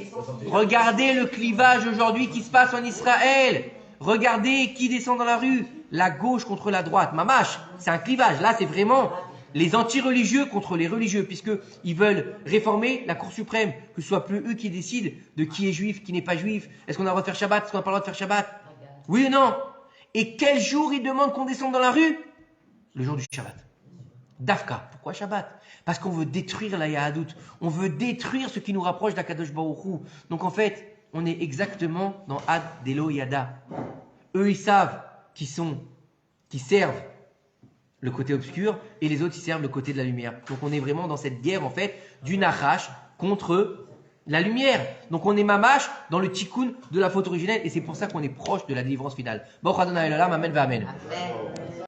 le clivage aujourd'hui qui se passe en Israël. Regardez qui descend dans la rue. La gauche contre la droite. Mamash, c'est un clivage. Là, c'est vraiment les anti-religieux contre les religieux, puisqu'ils veulent réformer la Cour suprême, que ce soit plus eux qui décident de qui est juif, qui n'est pas juif. Est-ce qu'on a le droit de faire Shabbat? Est-ce qu'on n'a pas le droit de faire Shabbat? Oui ou non? Et quel jour ils demandent qu'on descende dans la rue? Le jour du Shabbat. Dafka. Pourquoi Shabbat? Parce qu'on veut détruire la Yahadout. On veut détruire ce qui nous rapproche d'Akadosh Baruch Hu. Donc en fait, on est exactement dans Ad Delo Yada. Eux, ils savent qui servent le côté obscur et les autres, ils servent le côté de la lumière. Donc on est vraiment dans cette guerre en fait du Nachash contre la lumière. Donc on est mamash dans le tikkun de la faute originelle et c'est pour ça qu'on est proche de la délivrance finale. Baruch Adonai Olam, amen va amen. Amen.